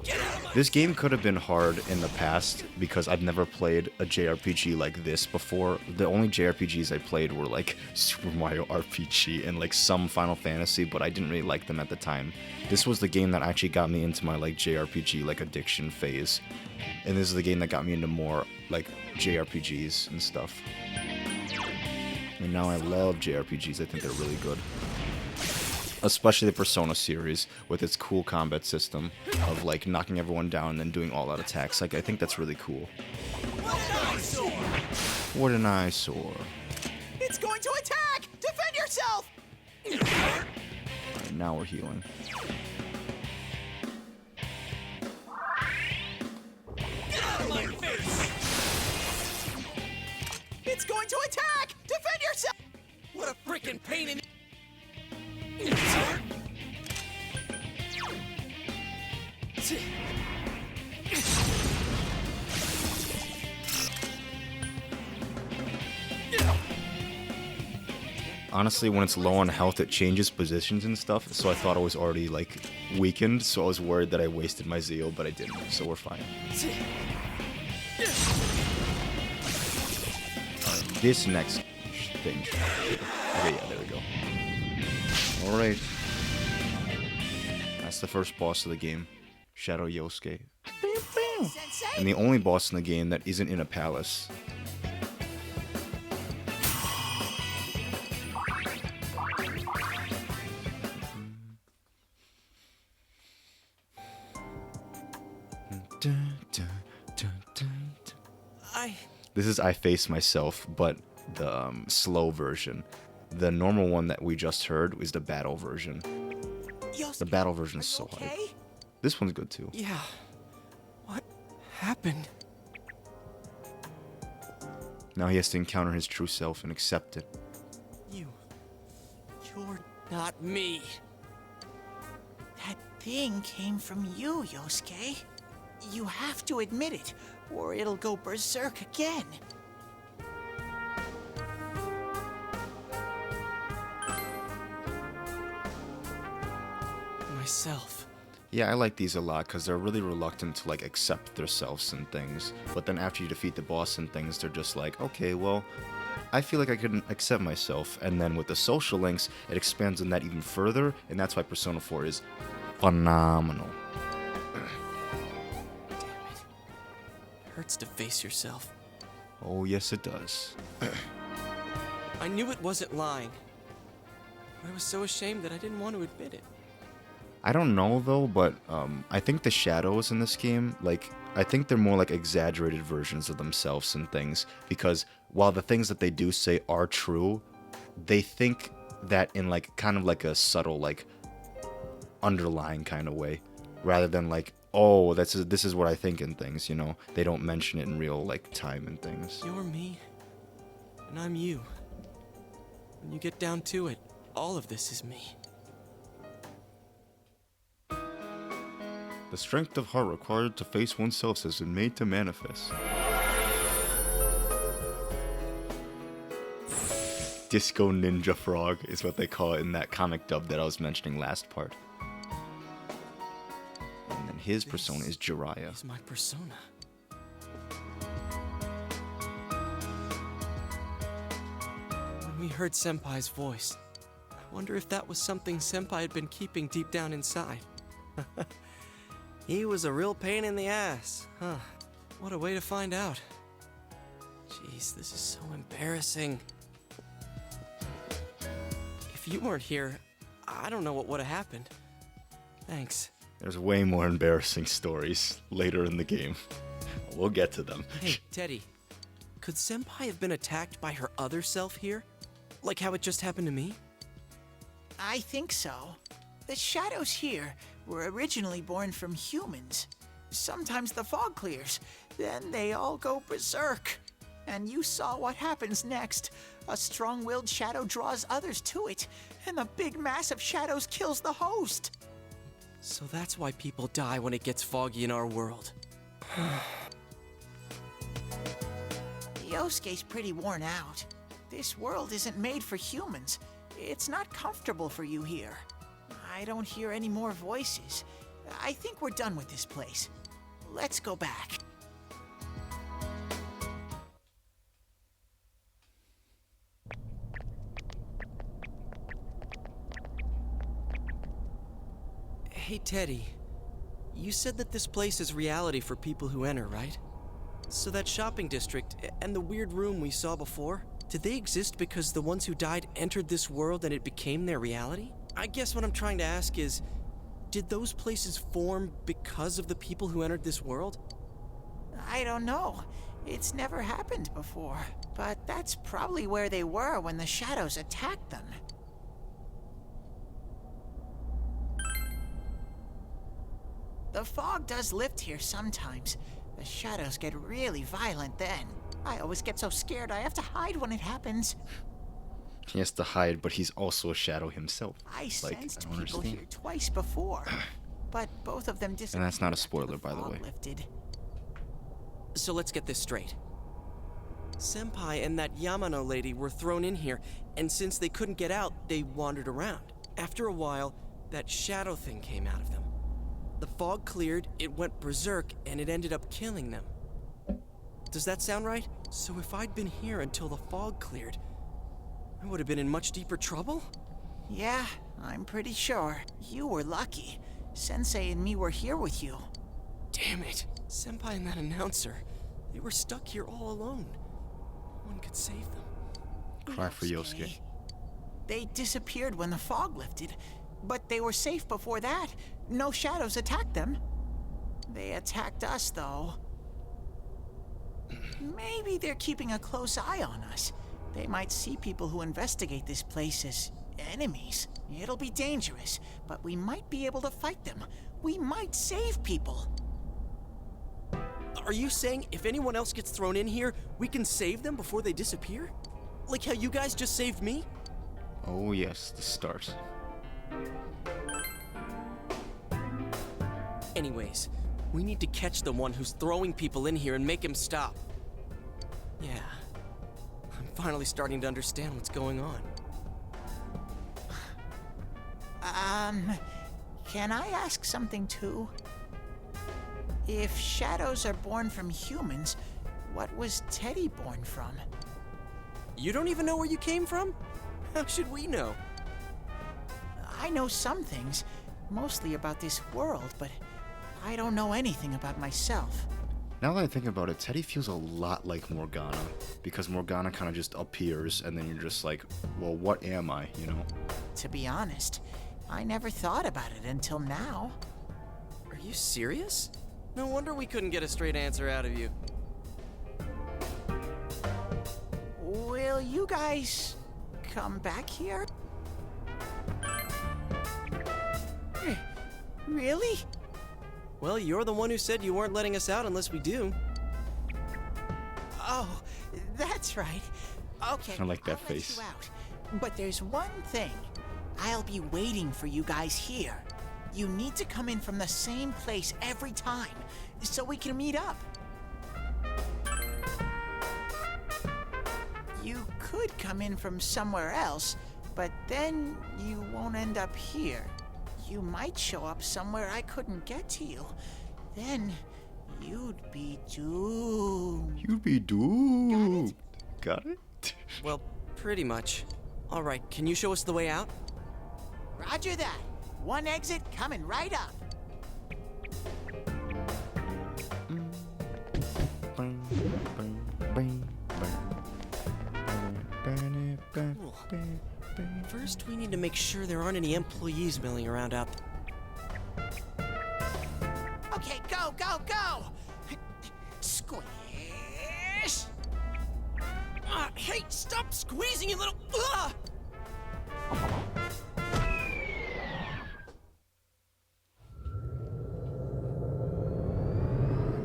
Get out of my... This game could have been hard in the past because I've never played a JRPG like this before. The only JRPGs I played were like Super Mario RPG and like some Final Fantasy, but I didn't really like them at the time. This was the game that actually got me into my like JRPG like addiction phase. And this is the game that got me into more like JRPGs and stuff. And now I love JRPGs. I think they're really good. Especially the Persona series with its cool combat system of like knocking everyone down and then doing all-out attacks. Like, I think that's really cool. What an eyesore. It's going to attack! Defend yourself! Alright, now we're healing. Get out of my face! It's going to attack! Defend yourself! What a freaking pain in... Honestly, when it's low on health, it changes positions and stuff, so I thought I was already, like, weakened, so I was worried that I wasted my zeal, but I didn't, so we're fine. Alright, this next thing. Okay, yeah, there we go. Alright. That's the first boss of the game, Shadow Yosuke. And the only boss in the game that isn't in a palace. This is I Face Myself, but the slow version. The normal one that we just heard is the battle version. The battle version is so hard. This one's good too. Yeah. What happened? Now he has to encounter his true self and accept it. You're not me. That thing came from you, Yosuke. You have to admit it, or it'll go berserk again. Myself. Yeah, I like these a lot because they're really reluctant to like accept themselves and things. But then after you defeat the boss and things, they're just like, okay, well, I feel like I couldn't accept myself. And then with the social links, it expands on that even further, and that's why Persona 4 is phenomenal. Damn it. Hurts to face yourself. Oh, yes it does. I knew it wasn't lying. I was so ashamed that I didn't want to admit it. I don't know though, but I think the shadows in this game, like, I think they're more like exaggerated versions of themselves and things, because while the things that they do say are true, they think that in like kind of like a subtle like underlying kind of way, rather than like, oh, this is what I think in things, you know. They don't mention it in real like time and things. You're me, and I'm you. When you get down to it, all of this is me. The strength of heart required to face oneself has been made to manifest. Disco Ninja Frog is what they call it in that comic dub that I was mentioning last part. And then his persona is Jiraiya. Is my persona. When we heard Senpai's voice, I wonder if that was something Senpai had been keeping deep down inside. He was a real pain in the ass, huh? What a way to find out. Jeez, this is so embarrassing. If you weren't here, I don't know what would have happened. Thanks. There's way more embarrassing stories later in the game. We'll get to them. Hey, Teddy. Could Senpai have been attacked by her other self here? Like how it just happened to me? I think so. The shadows here were originally born from humans. Sometimes the fog clears, then they all go berserk. And you saw what happens next. A strong-willed shadow draws others to it, and the big mass of shadows kills the host. So that's why people die when it gets foggy in our world. Yosuke's pretty worn out. This world isn't made for humans. It's not comfortable for you here. I don't hear any more voices. I think we're done with this place. Let's go back. Hey, Teddy. You said that this place is reality for people who enter, right? So that shopping district and the weird room we saw before, did they exist because the ones who died entered this world and it became their reality? I guess what I'm trying to ask is, did those places form because of the people who entered this world? I don't know. It's never happened before. But that's probably where they were when the shadows attacked them. The fog does lift here sometimes. The shadows get really violent then. I always get so scared I have to hide when it happens. He has to hide, but he's also a shadow himself. I sensed don't people understand. here twice before, but both of them disappeared. And that's not a after spoiler, by the fog way. Lifted. So let's get this straight. Senpai and that Yamano lady were thrown in here, and since they couldn't get out, they wandered around. After a while, that shadow thing came out of them. The fog cleared, it went berserk, and it ended up killing them. Does that sound right? So if I'd been here until the fog cleared, I would have been in much deeper trouble? Yeah, I'm pretty sure. You were lucky. Sensei and me were here with you. Damn it. Senpai and that announcer, they were stuck here all alone. No one could save them. Cry for Yosuke. They disappeared when the fog lifted, but they were safe before that. No shadows attacked them. They attacked us, though. Maybe they're keeping a close eye on us. They might see people who investigate this place as enemies. It'll be dangerous, but we might be able to fight them. We might save people. Are you saying if anyone else gets thrown in here, we can save them before they disappear? Like how you guys just saved me? Oh yes, the start. Anyways, we need to catch the one who's throwing people in here and make him stop. Yeah, I'm finally starting to understand what's going on. Can I ask something too? If shadows are born from humans, what was Teddy born from? You don't even know where you came from? How should we know? I know some things, mostly about this world, but I don't know anything about myself. Now that I think about it, Teddy feels a lot like Morgana, because Morgana kind of just appears, and then you're just like, well, what am I, you know? To be honest, I never thought about it until now. Are you serious? No wonder we couldn't get a straight answer out of you. Will you guys come back here? Really? Well, you're the one who said you weren't letting us out unless we do. Oh, that's right. Okay, I like that I'll let face. you out. But there's one thing. I'll be waiting for you guys here. You need to come in from the same place every time, so we can meet up. You could come in from somewhere else, but then you won't end up here. You might show up somewhere I couldn't get to you. Then you'd be doomed. You'd be doomed. Got it? Well, pretty much. All right, can you show us the way out? Roger that. One exit coming right up. Cool. First, we need to make sure there aren't any employees milling around out there. Yes! Hey, stop squeezing, you little...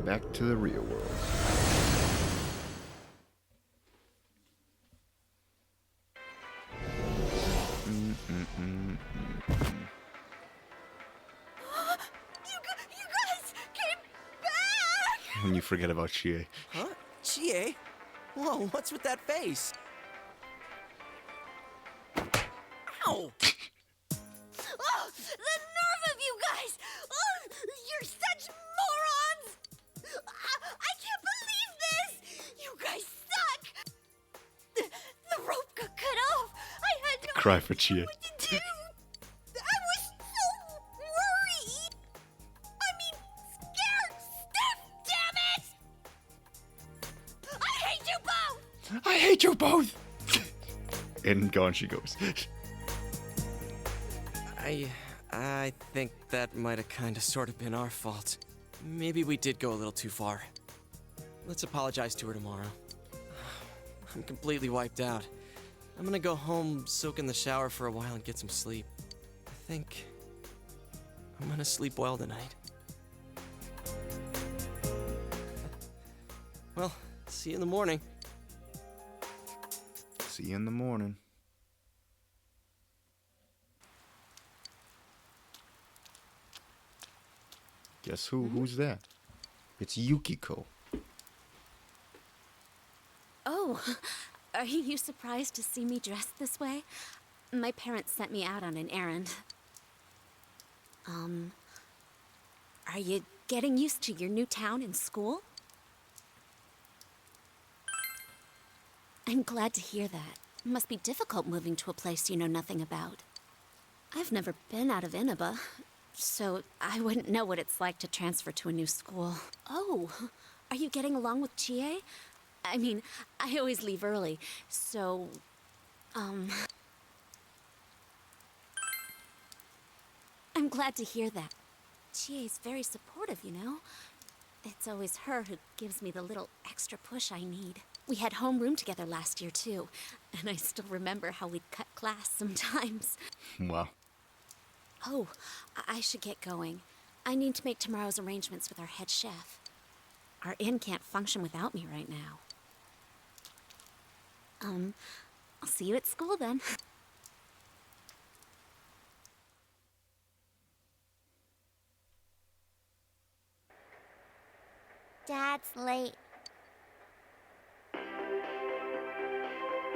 Back to the real world. You guys came back! When you forget about Chie. Huh? Chie? Whoa, what's with that face? Ow! Oh, the nerve of you guys! Oh, you're such morons! I can't believe this! You guys suck! The rope got cut off! I had no Cry for Chie. idea what to do! I was so worried! I mean, scared stiff, damn it! I hate you both! I hate you both! And gone she goes. I think that might have kind of sort of been our fault. Maybe we did go a little too far. Let's apologize to her tomorrow. I'm completely wiped out. I'm gonna go home, soak in the shower for a while, and get some sleep. I think I'm gonna sleep well tonight. Well, see you in the morning. See you in the morning. Guess who? Who's that? It's Yukiko. Oh, are you surprised to see me dressed this way? My parents sent me out on an errand. Are you getting used to your new town and school? I'm glad to hear that. It must be difficult moving to a place you know nothing about. I've never been out of Inaba, so I wouldn't know what it's like to transfer to a new school. Oh, are you getting along with Chie? I mean, I always leave early, so, I'm glad to hear that. Chie's very supportive, you know? It's always her who gives me the little extra push I need. We had homeroom together last year, too, and I still remember how we'd cut class sometimes. Wow. Oh, I should get going. I need to make tomorrow's arrangements with our head chef. Our inn can't function without me right now. I'll see you at school then. Dad's late.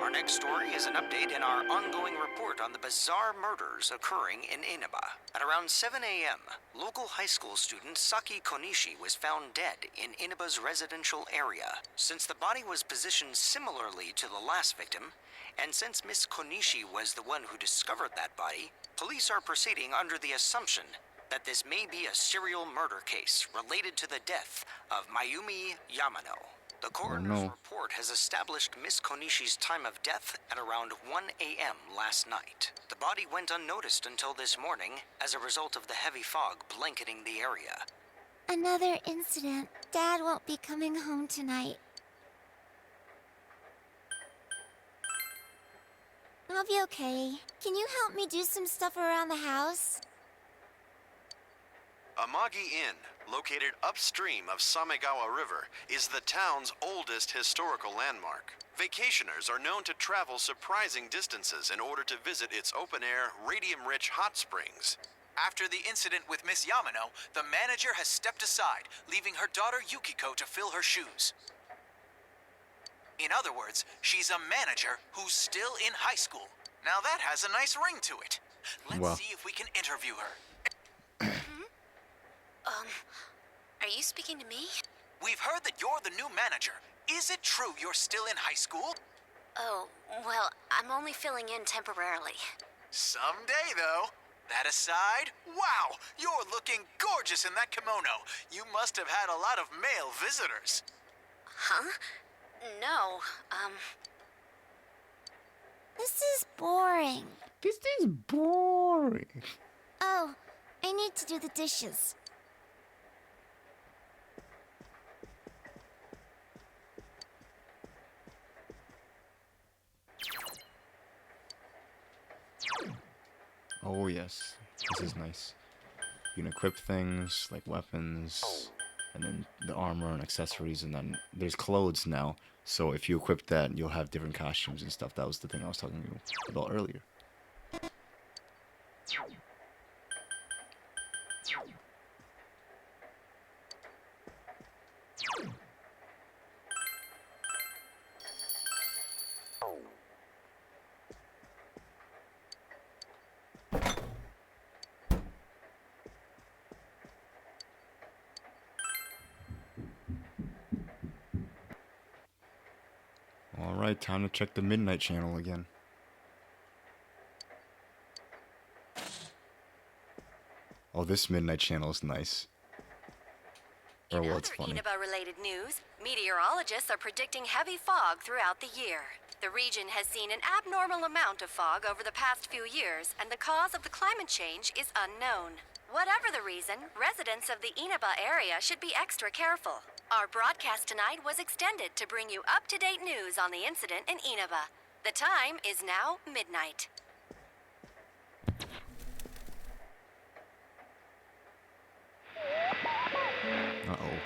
Our next story is an update in our ongoing report on the bizarre murders occurring in Inaba. At around 7 a.m., local high school student Saki Konishi was found dead in Inaba's residential area. Since the body was positioned similarly to the last victim, and since Miss Konishi was the one who discovered that body, police are proceeding under the assumption that this may be a serial murder case related to the death of Mayumi Yamano. The coroner's report has established Miss Konishi's time of death at around 1 a.m. last night. The body went unnoticed until this morning as a result of the heavy fog blanketing the area. Another incident. Dad won't be coming home tonight. I'll be okay. Can you help me do some stuff around the house? Amagi Inn, located upstream of Samegawa River, is the town's oldest historical landmark. Vacationers are known to travel surprising distances in order to visit its open-air, radium-rich hot springs. After the incident with Miss Yamano, the manager has stepped aside, leaving her daughter Yukiko to fill her shoes. In other words, she's a manager who's still in high school. Now that has a nice ring to it. Let's see if we can interview her. Are you speaking to me? We've heard that you're the new manager. Is it true you're still in high school? Oh, well, I'm only filling in temporarily. Someday, though. That aside, wow, you're looking gorgeous in that kimono. You must have had a lot of male visitors. Huh? No, This is boring. This is boring. Oh, I need to do the dishes. Oh yes, this is nice. You can equip things like weapons, and then the armor and accessories, and then there's clothes now. So if you equip that, you'll have different costumes and stuff. That was the thing I was talking to you about earlier. Alright, time to check the Midnight Channel again. Oh, this Midnight Channel is nice. Or well, it's funny. Inaba-related news, meteorologists are predicting heavy fog throughout the year. The region has seen an abnormal amount of fog over the past few years, and the cause of the climate change is unknown. Whatever the reason, residents of the Inaba area should be extra careful. Our broadcast tonight was extended to bring you up-to-date news on the incident in Inaba. The time is now midnight. Uh-oh.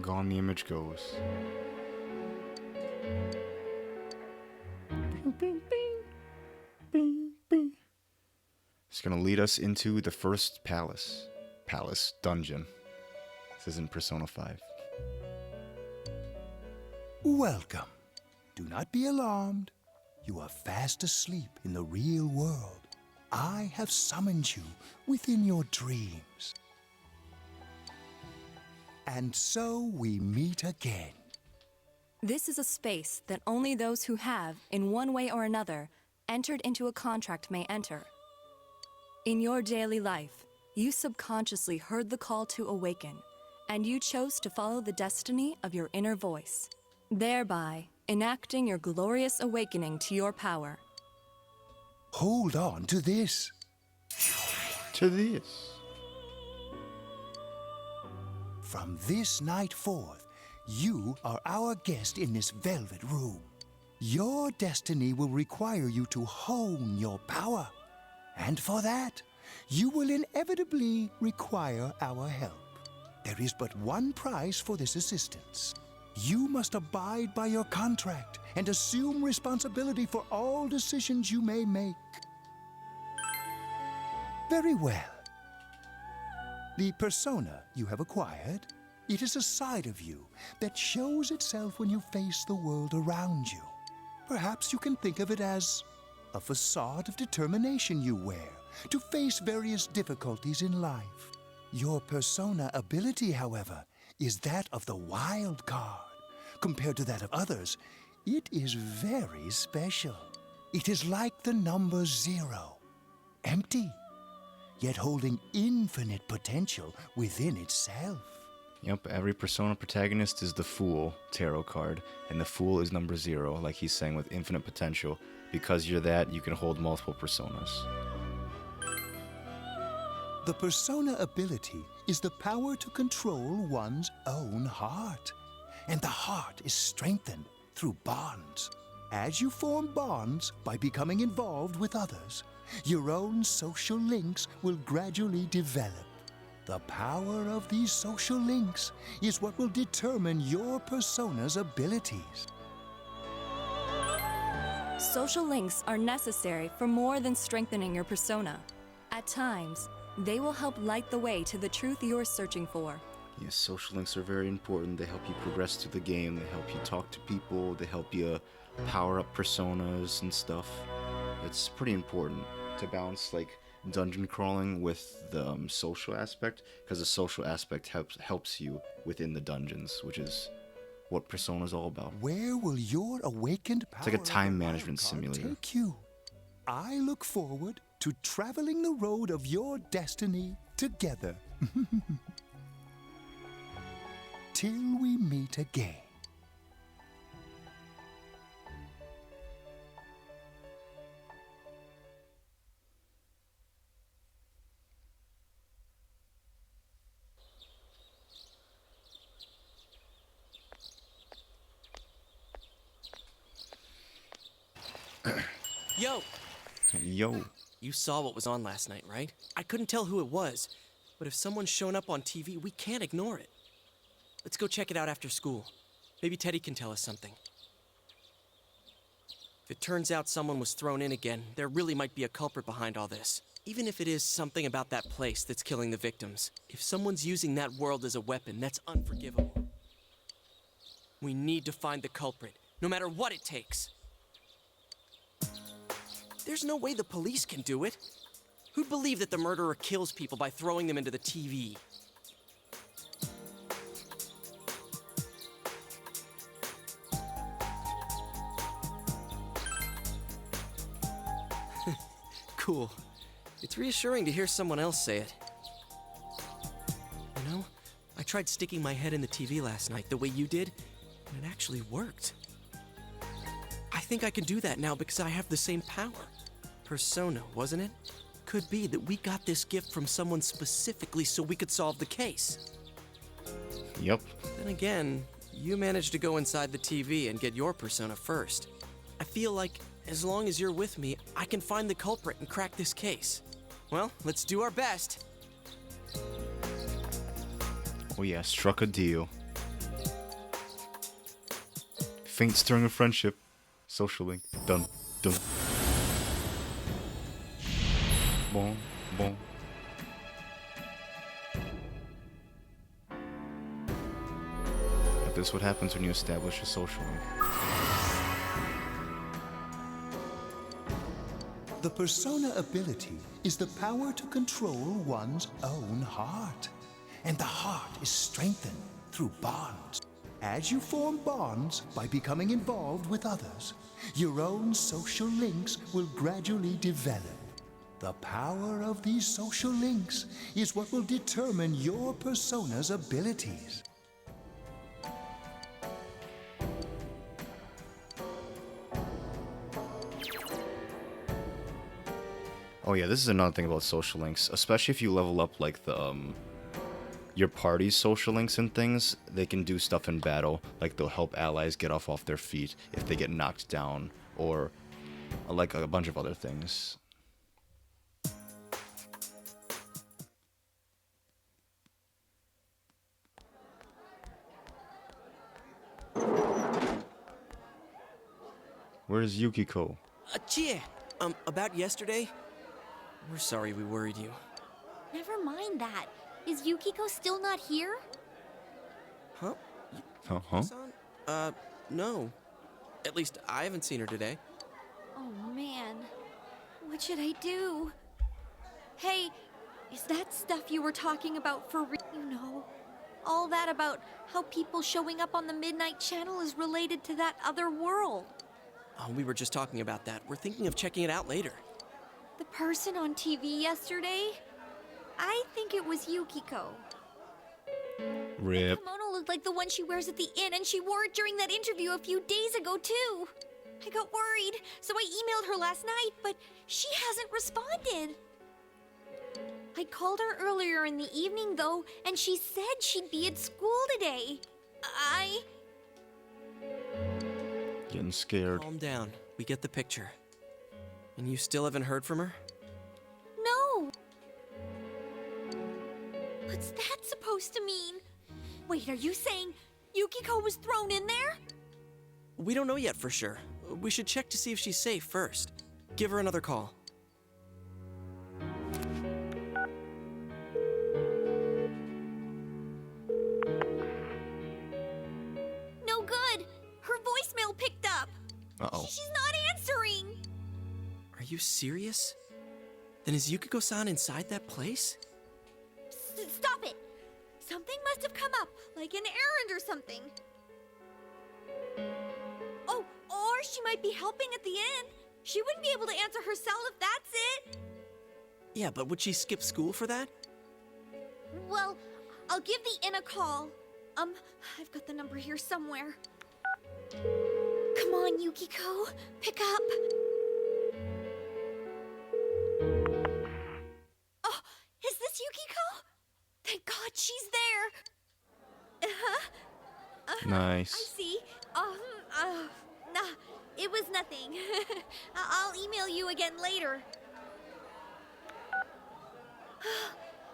Gone the image goes. It's gonna lead us into the first dungeon. This is in Persona 5. Welcome. Do not be alarmed. You are fast asleep in the real world. I have summoned you within your dreams. And so we meet again. This is a space that only those who have, in one way or another, entered into a contract may enter. In your daily life, you subconsciously heard the call to awaken, and you chose to follow the destiny of your inner voice, thereby enacting your glorious awakening to your power. Hold on to this. To this. From this night forth, you are our guest in this velvet room. Your destiny will require you to hone your power. And for that, you will inevitably require our help. There is but one price for this assistance. You must abide by your contract and assume responsibility for all decisions you may make. Very well. The persona you have acquired, it is a side of you that shows itself when you face the world around you. Perhaps you can think of it as a facade of determination you wear to face various difficulties in life. Your persona ability, however, is that of the wild card. Compared to that of others, it is very special. It is like the number 0, empty, yet holding infinite potential within itself. Yep, every Persona protagonist is the Fool tarot card, and the Fool is number 0, like he's saying, with infinite potential. Because you're that, you can hold multiple personas. The persona ability is the power to control one's own heart. And the heart is strengthened through bonds. As you form bonds by becoming involved with others, your own social links will gradually develop. The power of these social links is what will determine your persona's abilities. Social links are necessary for more than strengthening your persona. At times, they will help light the way to the truth you're searching for. Yes, social links are very important. They help you progress through the game. They help you talk to people. They help you power up personas and stuff. It's pretty important to balance like dungeon crawling with the social aspect, because the social aspect helps you within the dungeons, which is what Persona is all about. Where will your awakened power It's like a time management simulator. take you? I look forward to traveling the road of your destiny together. Till we meet again. Yo! Yo. You saw what was on last night, right? I couldn't tell who it was, but if someone's shown up on TV, we can't ignore it. Let's go check it out after school. Maybe Teddy can tell us something. If it turns out someone was thrown in again, there really might be a culprit behind all this. Even if it is something about that place that's killing the victims. If someone's using that world as a weapon, that's unforgivable. We need to find the culprit, no matter what it takes. There's no way the police can do it. Who'd believe that the murderer kills people by throwing them into the TV? Cool. It's reassuring to hear someone else say it. You know, I tried sticking my head in the TV last night the way you did, and it actually worked. I think I can do that now because I have the same power. Persona, wasn't it? Could be that we got this gift from someone specifically so we could solve the case. Yep. Then again, you managed to go inside the TV and get your persona first. I feel like as long as you're with me, I can find the culprit and crack this case. Well, let's do our best. Oh yeah, struck a deal. Faint stirring of friendship. Social link. Done. Done. Boom. Boom. This is what happens when you establish a social link. The persona ability is the power to control one's own heart. And the heart is strengthened through bonds. As you form bonds by becoming involved with others, your own social links will gradually develop. The power of these social links is what will determine your persona's abilities. Oh yeah, this is another thing about social links, especially if you level up like the your party's social links and things. They can do stuff in battle, like they'll help allies get off their feet if they get knocked down, or like a bunch of other things. Where's Yukiko? Chie! About yesterday? We're sorry we worried you. Never mind that. Is Yukiko still not here? Huh? Uh-huh. No. At least I haven't seen her today. Oh, man. What should I do? Hey, is that stuff you were talking about for real? You know, all that about how people showing up on the Midnight Channel is related to that other world. Oh, we were just talking about that. We're thinking of checking it out later. The person on TV yesterday? I think it was Yukiko. Rip. The kimono looked like the one she wears at the inn, and she wore it during that interview a few days ago, too. I got worried, so I emailed her last night, but she hasn't responded. I called her earlier in the evening, though, and she said she'd be at school today. Getting scared. Calm down. We get the picture. And you still haven't heard from her? No. What's that supposed to mean? Wait, are you saying Yukiko was thrown in there? We don't know yet for sure. We should check to see if she's safe first. Give her another call. No good. Her voicemail picked up. Uh-oh. She's not answering. Are you serious? Then is Yukiko-san inside that place? Stop it. Something must have come up, like an errand or something. Oh, or she might be helping at the inn. She wouldn't be able to answer herself if that's it. Yeah, but would she skip school for that? Well, I'll give the inn a call. I've got the number here somewhere. Come on, Yukiko. Pick up. Oh, is this Yukiko? Thank God she's there. Nice. I see. Nah, it was nothing. I'll email you again later.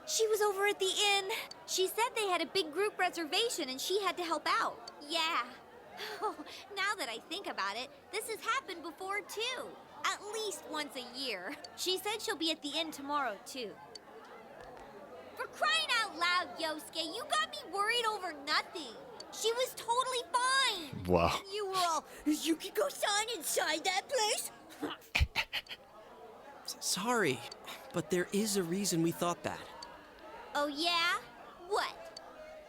She was over at the inn. She said they had a big group reservation and she had to help out. Yeah. Oh, now that I think about it, this has happened before too. At least once a year. She said she'll be at the inn tomorrow too. For crying out loud, Yosuke, you got me worried over nothing. She was totally fine. Wow. You were all, is Yukiko-san inside that place? Sorry, but there is a reason we thought that. Oh yeah? What?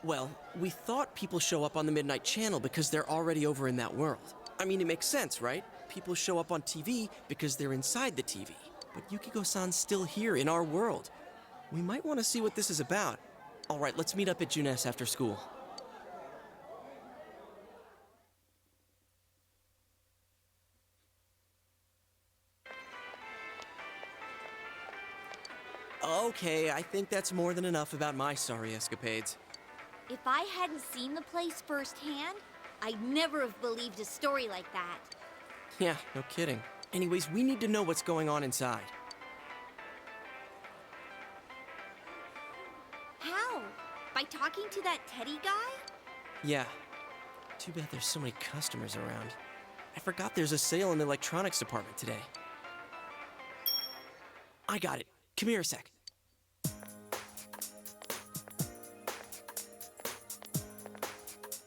Well, we thought people show up on the Midnight Channel because they're already over in that world. I mean, it makes sense, right? People show up on TV because they're inside the TV. But Yukiko-san's still here in our world. We might want to see what this is about. All right, let's meet up at Junes after school. Okay, I think that's more than enough about my sorry escapades. If I hadn't seen the place firsthand, I'd never have believed a story like that. Yeah, no kidding. Anyways, we need to know what's going on inside. How? By talking to that Teddy guy? Yeah. Too bad there's so many customers around. I forgot there's a sale in the electronics department today. I got it. Come here a sec.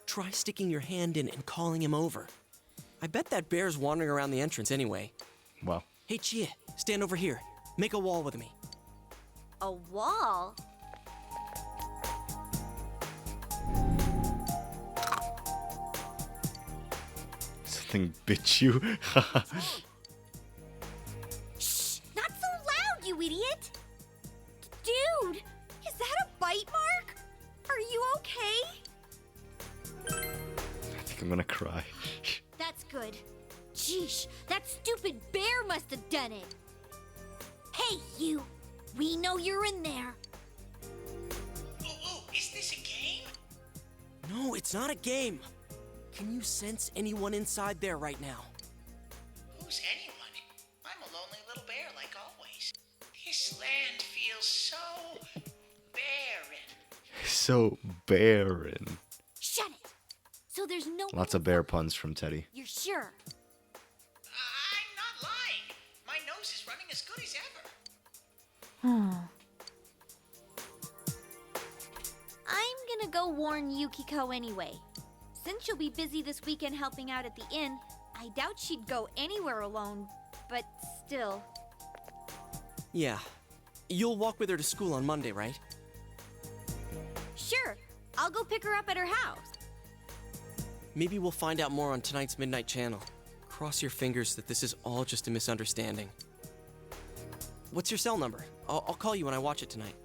Try sticking your hand in and calling him over. I bet that bear's wandering around the entrance anyway. Wow. Hey, Chia, stand over here. Make a wall with me. A wall? Something bit you. Shh! Not so loud, you idiot! Dude! Is that a bite mark? Are you okay? I think I'm gonna cry. That's good. Sheesh, that stupid bear must have done it. Hey, you! We know you're in there. Oh, is this a game? No, it's not a game. Can you sense anyone inside there right now? Who's anyone? I'm a lonely little bear like always. This land feels so barren. So barren. Shut it! So there's no Lots of bear puns from Teddy. You're sure? I'm not lying. My nose is running as good as ever. I'm gonna go warn Yukiko anyway. Since she'll be busy this weekend helping out at the inn, I doubt she'd go anywhere alone, but still. Yeah. You'll walk with her to school on Monday, right? Sure, I'll go pick her up at her house. Maybe we'll find out more on tonight's Midnight Channel. Cross your fingers that this is all just a misunderstanding. What's your cell number? I'll call you when I watch it tonight.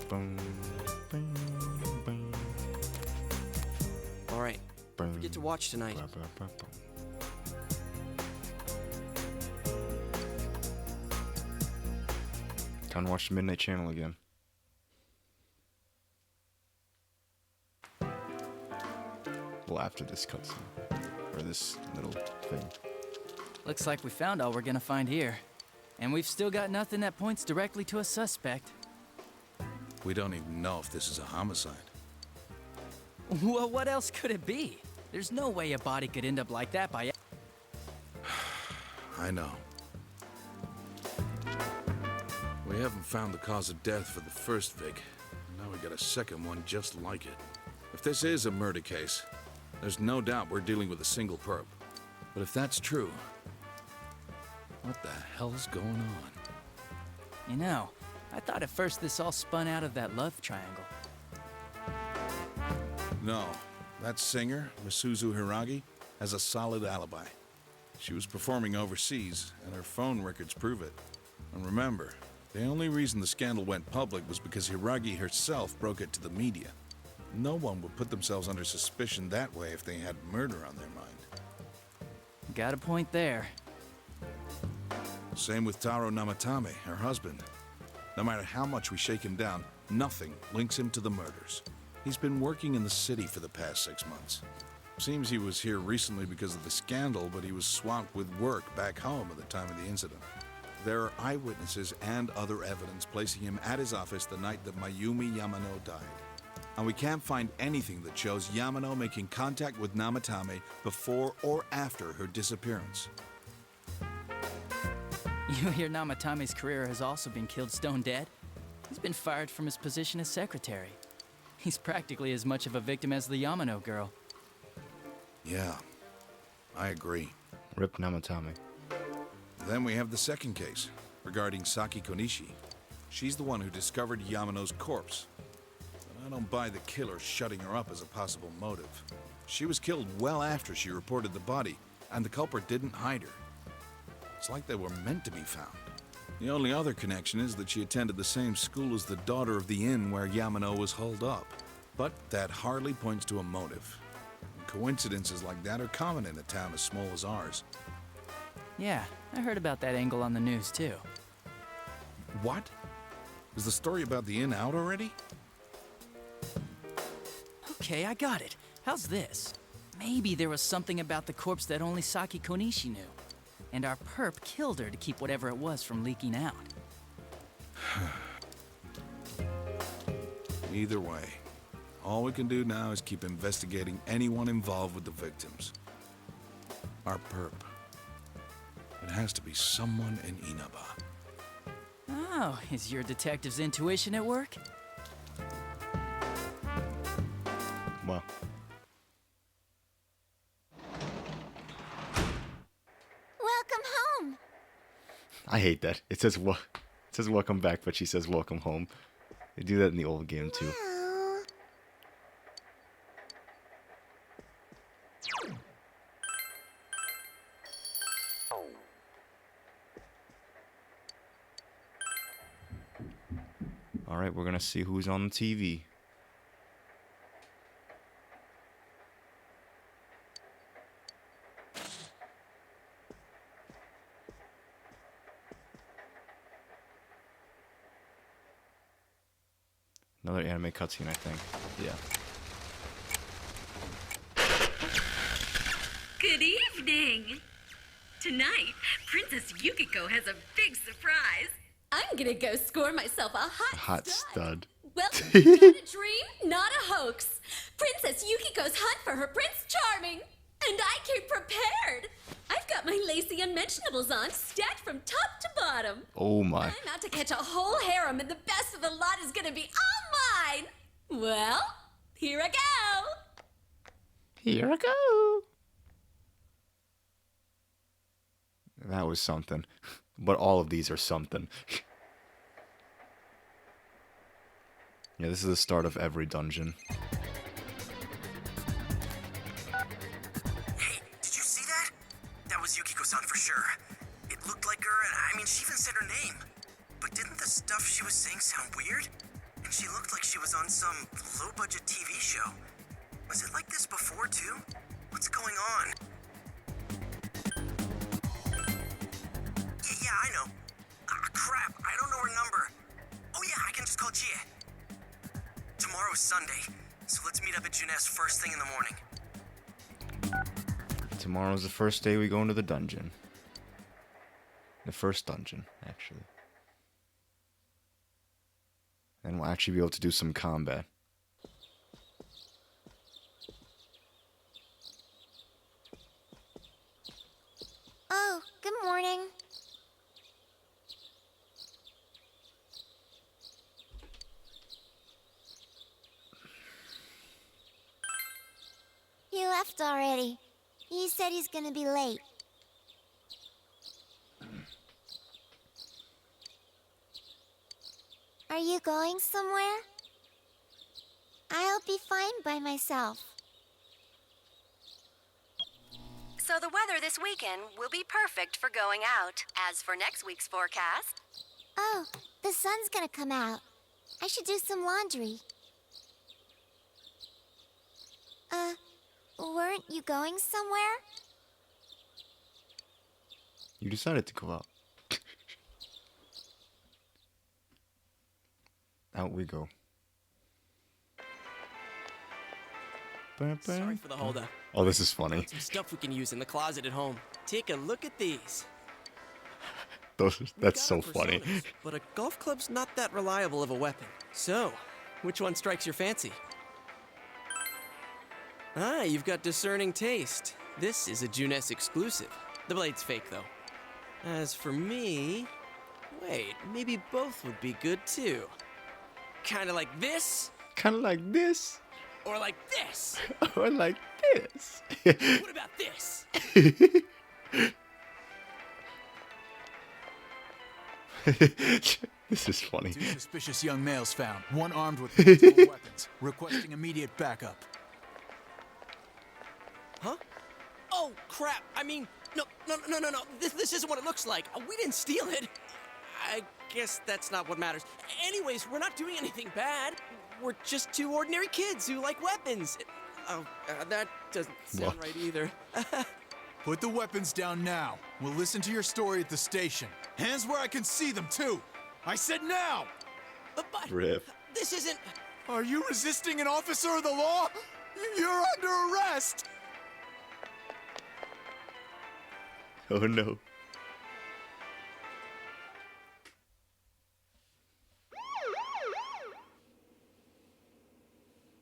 Boom, boom, boom. All right. Boom. Forget to watch tonight. Time to watch the Midnight Channel again. Well, after this cutscene. Or this little thing. Looks like we found all we're gonna find here. And we've still got nothing that points directly to a suspect. We don't even know if this is a homicide. Well, what else could it be? There's no way a body could end up like that by... I know. We haven't found the cause of death for the first Vic. Now we got a second one just like it. If this is a murder case, there's no doubt we're dealing with a single perp. But if that's true, what the hell's going on? You know, I thought at first this all spun out of that love triangle. No, that singer, Misuzu Hiragi, has a solid alibi. She was performing overseas, and her phone records prove it. And remember, The only reason the scandal went public was because Hiragi herself broke it to the media. No one would put themselves under suspicion that way if they had murder on their mind. Got a point there. Same with Taro Namatame, her husband. No matter how much we shake him down, nothing links him to the murders. He's been working in the city for the past 6 months. Seems he was here recently because of the scandal, but he was swamped with work back home at the time of the incident. There are eyewitnesses and other evidence placing him at his office the night that Mayumi Yamano died. And we can't find anything that shows Yamano making contact with Namatame before or after her disappearance. You hear Namatame's career has also been killed stone dead? He's been fired from his position as secretary. He's practically as much of a victim as the Yamano girl. Yeah, I agree. Rip Namatame. Then we have the second case, regarding Saki Konishi. She's the one who discovered Yamano's corpse. But I don't buy the killer shutting her up as a possible motive. She was killed well after she reported the body, and the culprit didn't hide her. It's like they were meant to be found. The only other connection is that she attended the same school as the daughter of the inn where Yamano was holed up. But that hardly points to a motive. Coincidences like that are common in a town as small as ours. Yeah, I heard about that angle on the news too. What? Is the story about the inn out already? Okay, I got it. How's this? Maybe there was something about the corpse that only Saki Konishi knew. And our perp killed her to keep whatever it was from leaking out. Either way, all we can do now is keep investigating anyone involved with the victims. Our perp. It has to be someone in Inaba. Oh, is your detective's intuition at work? Well. Welcome home. I hate that. It says welcome back, but she says welcome home. They do that in the old game too. All right, we're gonna see who's on the TV. Another anime cutscene, I think. Yeah. Good evening! Tonight, Princess Yukiko has a big surprise. I'm gonna go score myself a hot Stud. Well, not a dream, not a hoax. Princess Yukiko's hunt for her Prince Charming. And I came prepared. I've got my lacy unmentionables on, stacked from top to bottom. Oh my. I'm out to catch a whole harem, and the best of the lot is gonna be all mine. Well, here I go. Here I go. That was something. But all of these are something. Yeah, this is the start of every dungeon. Hey, did you see that? That was Yukiko-san for sure. It looked like her, and I mean, she even said her name. But didn't the stuff she was saying sound weird? And she looked like she was on some low-budget TV show. Was it like this before, too? What's going on? Yeah, I know. Ah, crap, I don't know her number. Oh yeah, I can just call Chie. Tomorrow's Sunday, so let's meet up at Juness first thing in the morning. Tomorrow's the first day we go into the dungeon. The first dungeon, actually. Then we'll actually be able to do some combat. Oh, good morning. He left already. He said he's gonna be late. Are you going somewhere? I'll be fine by myself. So the weather this weekend will be perfect for going out. As for next week's forecast, Oh, the sun's gonna come out. I should do some laundry. Weren't you going somewhere? You decided to go out. Out we go. Sorry for the holdup. Oh, this is funny. Some stuff we can use in the closet at home. Take a look at these. That's so funny. But a golf club's not that reliable of a weapon. So, which one strikes your fancy? Ah, you've got discerning taste. This is a Junes exclusive. The blade's fake, though. As for me... Wait, maybe both would be good, too. Kinda like this? Kinda like this? Or like this? Or like this? What about this? This is funny. 2 suspicious young males found, one armed with multiple weapons, requesting immediate backup. Huh? Oh, crap! I mean, no. This isn't what it looks like. We didn't steal it. I guess that's not what matters. Anyways, we're not doing anything bad. We're just 2 ordinary kids who like weapons. That doesn't sound right either. Put the weapons down now. We'll listen to your story at the station. Hands where I can see them, too. I said now! But Rip. this isn't... Are you resisting an officer of the law? You're under arrest! Oh no.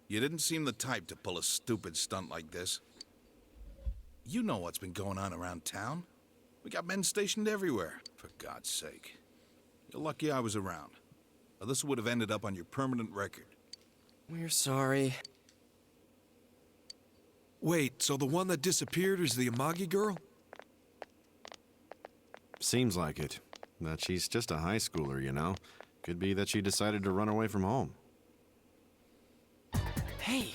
You didn't seem the type to pull a stupid stunt like this. You know what's been going on around town. We got men stationed everywhere, for God's sake. You're lucky I was around, or this would have ended up on your permanent record. We're sorry. Wait, so the one that disappeared is the Amagi girl? Seems like it. But she's just a high schooler, you know? Could be that she decided to run away from home. Hey,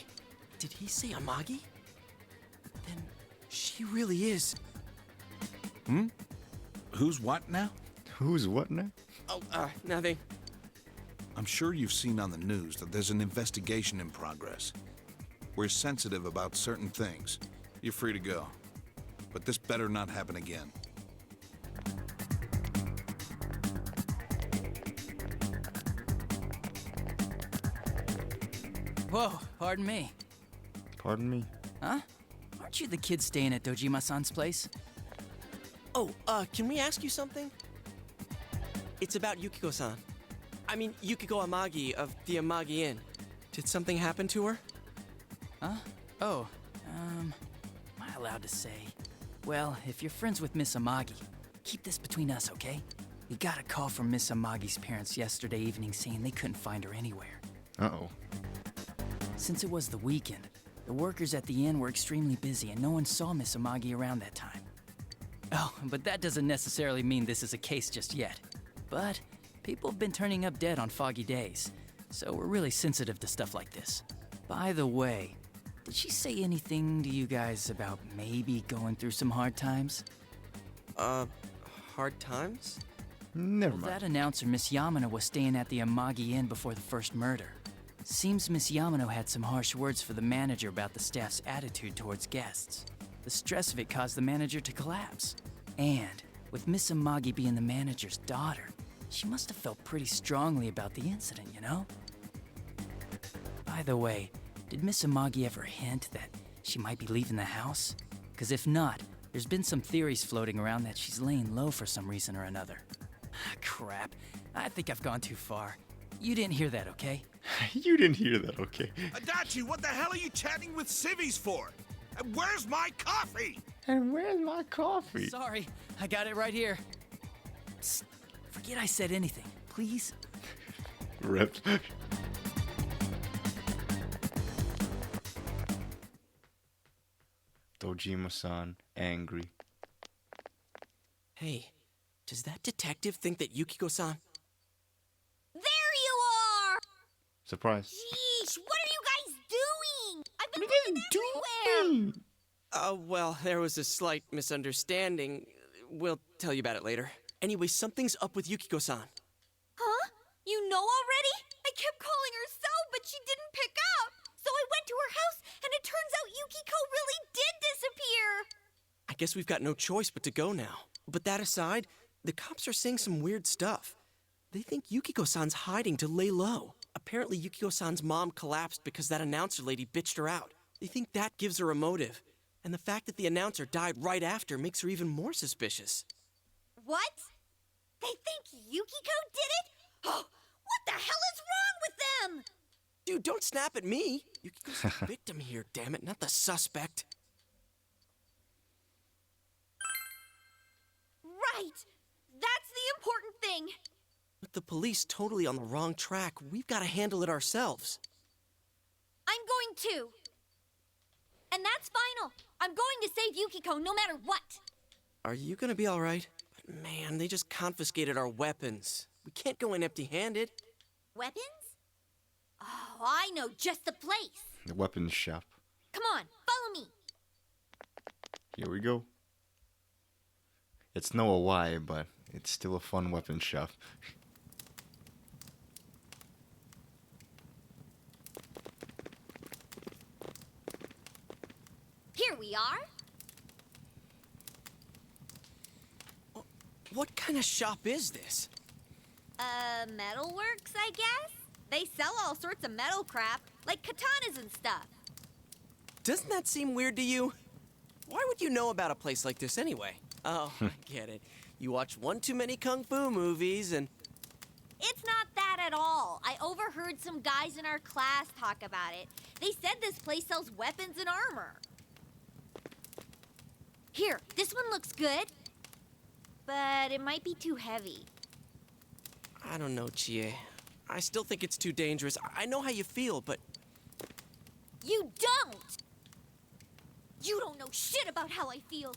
did he say Amagi? Then she really is. Hmm? Who's what now? Who's what now? Oh, nothing. I'm sure you've seen on the news that there's an investigation in progress. We're sensitive about certain things. You're free to go. But this better not happen again. Whoa, pardon me. Pardon me? Huh? Aren't you the kid staying at Dojima-san's place? Oh, can we ask you something? It's about Yukiko-san. I mean, Yukiko Amagi of the Amagi Inn. Did something happen to her? Huh? Oh, am I allowed to say? Well, if you're friends with Miss Amagi, keep this between us, okay? We got a call from Miss Amagi's parents yesterday evening saying they couldn't find her anywhere. Uh-oh. Since it was the weekend, the workers at the inn were extremely busy and no one saw Miss Amagi around that time. Oh, but that doesn't necessarily mean this is a case just yet. But people have been turning up dead on foggy days, so we're really sensitive to stuff like this. By the way, did she say anything to you guys about maybe going through some hard times? Hard times? Never Well, that announcer, Miss Yamano, was staying at the Amagi Inn before the first murder. Seems Miss Yamano had some harsh words for the manager about the staff's attitude towards guests. The stress of it caused the manager to collapse. And, with Miss Amagi being the manager's daughter, she must have felt pretty strongly about the incident, you know? By the way, did Miss Amagi ever hint that she might be leaving the house? Because if not, there's been some theories floating around that she's laying low for some reason or another. Crap, I think I've gone too far. You didn't hear that, okay? You didn't hear that, okay? Adachi, what the hell are you chatting with civvies for? And where's my coffee? And where's my coffee? Sorry, I got it right here. Psst, forget I said anything, please. Rip. Dojima-san, angry. Hey, does that detective think that Yukiko-san... There you are! Surprise. Yeesh, what are you guys doing? I've been looking everywhere! Well, there was a slight misunderstanding. We'll tell you about it later. Anyway, something's up with Yukiko-san. You know already? I kept calling her Cell, but she didn't pick up. So I went to her house, and it turns out Yukiko really did disappear. I guess we've got no choice but to go now. But that aside, the cops are saying some weird stuff. They think Yukiko-san's hiding to lay low. Apparently Yukiko-san's mom collapsed because that announcer lady bitched her out. They think that gives her a motive. And the fact that the announcer died right after makes her even more suspicious. What? They think Yukiko did it? Oh, what the hell is wrong with them? Dude, don't snap at me. Yukiko's the victim here, damn it, not the suspect. Right. That's the important thing. With the police totally on the wrong track, we've got to handle it ourselves. I'm going to. And that's final. I'm going to save Yukiko no matter what. Are you gonna be all right? But man, they just confiscated our weapons. We can't go in empty-handed. Weapons? Oh, I know just the place. The weapons shop. Come on, follow me. Here we go. It's no why, but it's still a fun weapons shop. Here we are. What kind of shop is this? Metalworks, I guess? They sell all sorts of metal crap, like katanas and stuff. Doesn't that seem weird to you? Why would you know about a place like this anyway? Oh, I get it. You watch one too many kung fu movies and... It's not that at all. I overheard some guys in our class talk about it. They said this place sells weapons and armor. Here, this one looks good. But it might be too heavy. I don't know, Chie. I still think it's too dangerous. I know how you feel, but... You don't! You don't know shit about how I feel.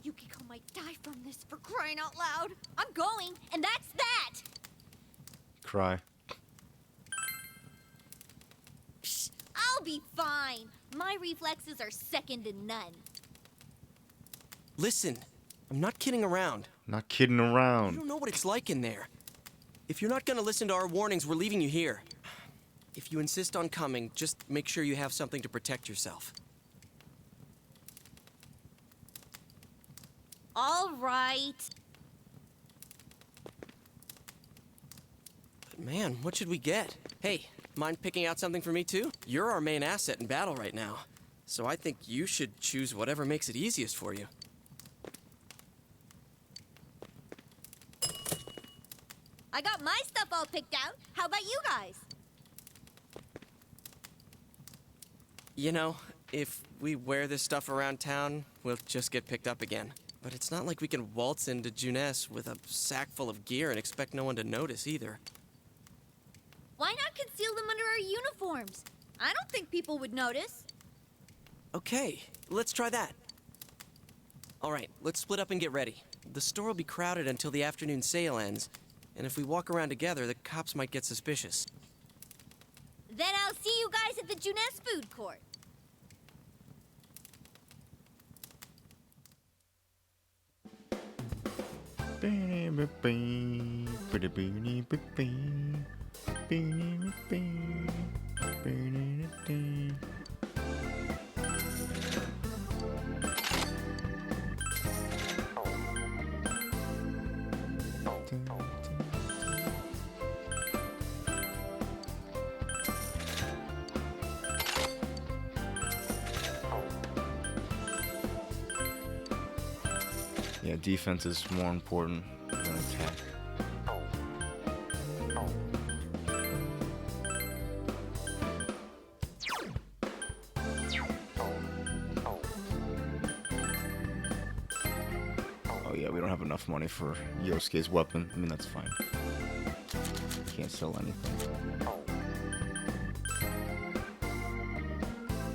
Yukiko might die from this, for crying out loud. I'm going, and that's that! Cry. Psh, I'll be fine. My reflexes are second to none. Listen, I'm not kidding around. Not kidding You around. don't know what it's like in there. If you're not gonna listen to our warnings, we're leaving you here. If you insist on coming, just make sure you have something to protect yourself. All right. But man, what should we get? Hey, mind picking out something for me too? You're our main asset in battle right now. So I think you should choose whatever makes it easiest for you. I got my stuff all picked out. How about you guys? You know, if we wear this stuff around town, we'll just get picked up again. But it's not like we can waltz into Juness with a sack full of gear and expect no one to notice either. Why not conceal them under our uniforms? I don't think people would notice. Okay, let's try that. All right, let's split up and get ready. The store will be crowded until the afternoon sale ends, and if we walk around together, the cops might get suspicious. Then I'll see you guys at the Juness food court. Yeah, defense is more important than attack. Oh yeah, we don't have enough money for Yosuke's weapon. I mean, that's fine. Can't sell anything.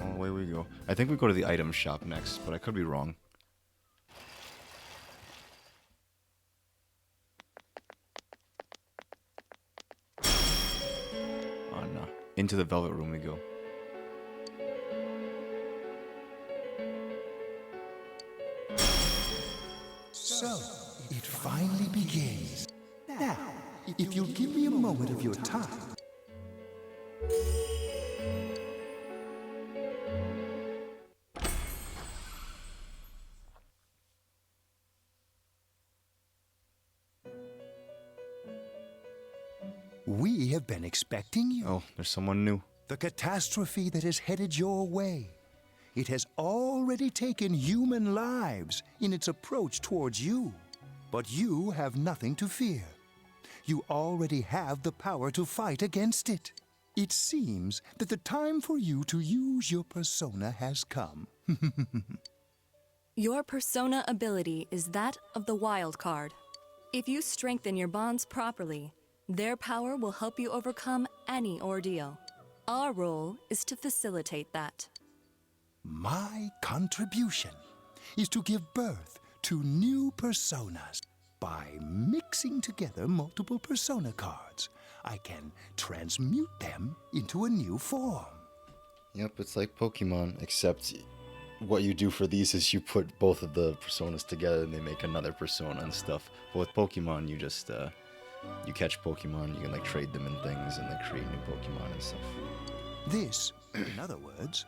Oh, away we go. I think we go to the item shop next, but I could be wrong. Oh no. Into the velvet room we go. So, it finally begins. Now, If you'll give me a moment of your time. We have been expecting you. Oh, there's someone new. The catastrophe that is headed your way. It has already taken human lives in its approach towards you. But you have nothing to fear. You already have the power to fight against it. It seems that the time for you to use your persona has come. Your persona ability is that of the wild card. If you strengthen your bonds properly, their power will help you overcome any ordeal. Our role is to facilitate that. My contribution is to give birth to new personas. By mixing together multiple persona cards, I can transmute them into a new form. Yep, it's like Pokemon, except what you do for these is you put both of the personas together and they make another persona and stuff. But with Pokemon, you just, you catch Pokemon, you can like trade them in things and like create new Pokemon and stuff. This, in other words,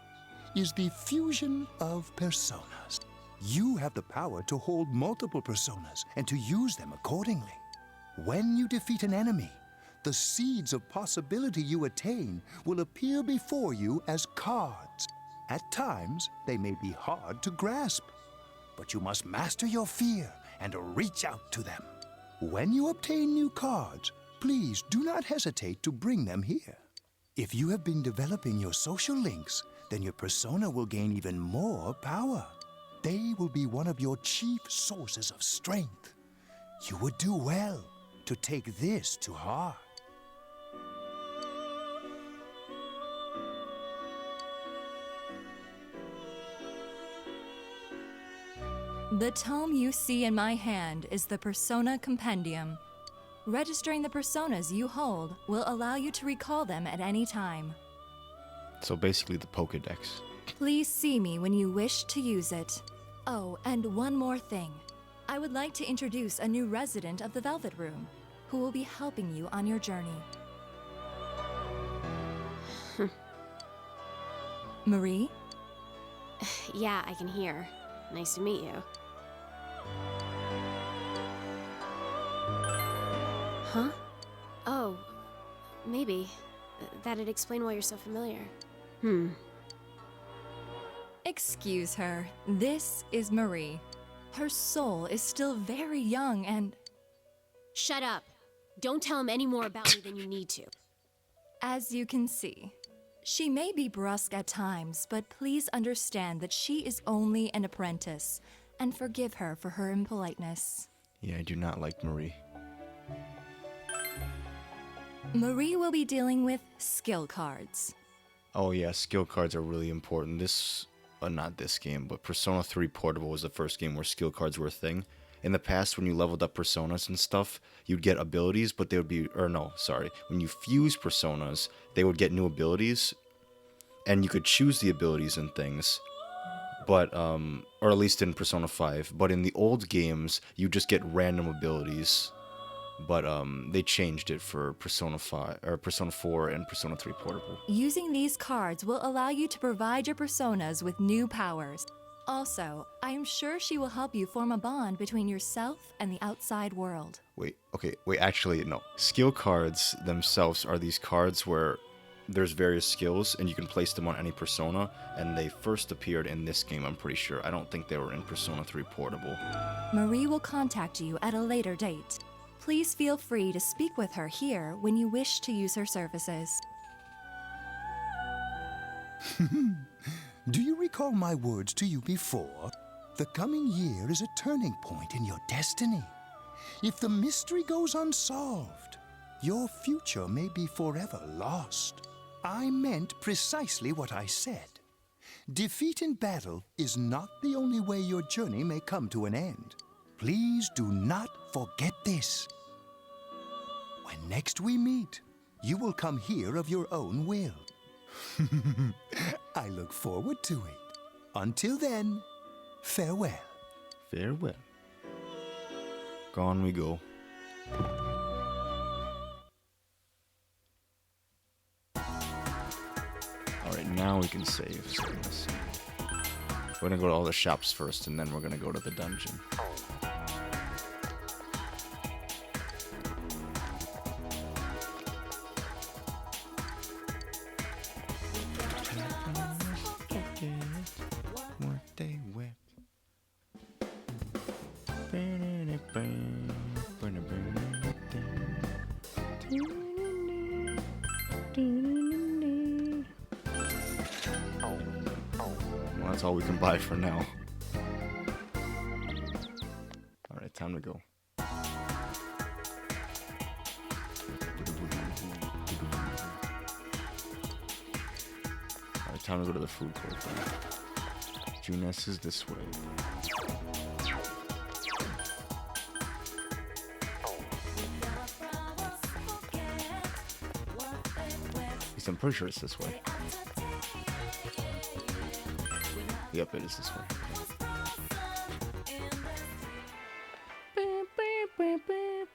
is the fusion of personas. You have the power to hold multiple personas and to use them accordingly. When you defeat an enemy, the seeds of possibility you attain will appear before you as cards. At times, they may be hard to grasp, but you must master your fear and reach out to them. When you obtain new cards, please do not hesitate to bring them here. If you have been developing your social links, then your persona will gain even more power. They will be one of your chief sources of strength. You would do well to take this to heart. The tome you see in my hand is the Persona Compendium. Registering the personas you hold will allow you to recall them at any time. So basically the Pokédex. Please see me when you wish to use it. Oh, and one more thing. I would like to introduce a new resident of the Velvet Room, who will be helping you on your journey. Marie? Yeah, I can hear. Nice to meet you. Huh? Oh, maybe. That'd explain why you're so familiar. Excuse her. This is Marie. Her soul is still very young and... Shut up. Don't tell him any more about me than you need to. As you can see, she may be brusque at times, but please understand that she is only an apprentice, and forgive her for her impoliteness. Yeah, I do not like Marie. Marie will be dealing with skill cards. Oh yeah, skill cards are really important. Not this game, but Persona 3 Portable was the first game where skill cards were a thing. In the past, when you leveled up personas and stuff, you'd get abilities, but they would be, when you fuse personas, they would get new abilities, and you could choose the abilities and things, but, or at least in Persona 5, but in the old games, you just get random abilities, but, they changed it for Persona 5, or Persona 4 and Persona 3 Portable. Using these cards will allow you to provide your personas with new powers. Also, I am sure she will help you form a bond between yourself and the outside world. Actually, no. Skill cards themselves are these cards where there's various skills, and you can place them on any persona, and they first appeared in this game, I'm pretty sure. I don't think they were in Persona 3 Portable. Marie will contact you at a later date. Please feel free to speak with her here when you wish to use her services. Do you recall my words to you before? The coming year is a turning point in your destiny. If the mystery goes unsolved, your future may be forever lost. I meant precisely what I said. Defeat in battle is not the only way your journey may come to an end. Please do not forget this. When next we meet, you will come here of your own will. I look forward to it. Until then, farewell. Farewell. Gone we go. Now we can save. So let's see. We're gonna go to all the shops first, and then we're gonna go to the dungeon. Well, that's all we can buy for now. Alright, time to go. Alright, time to go to the food court then. Junes is this way. At least I'm pretty sure it's this way. Yep, it is this way.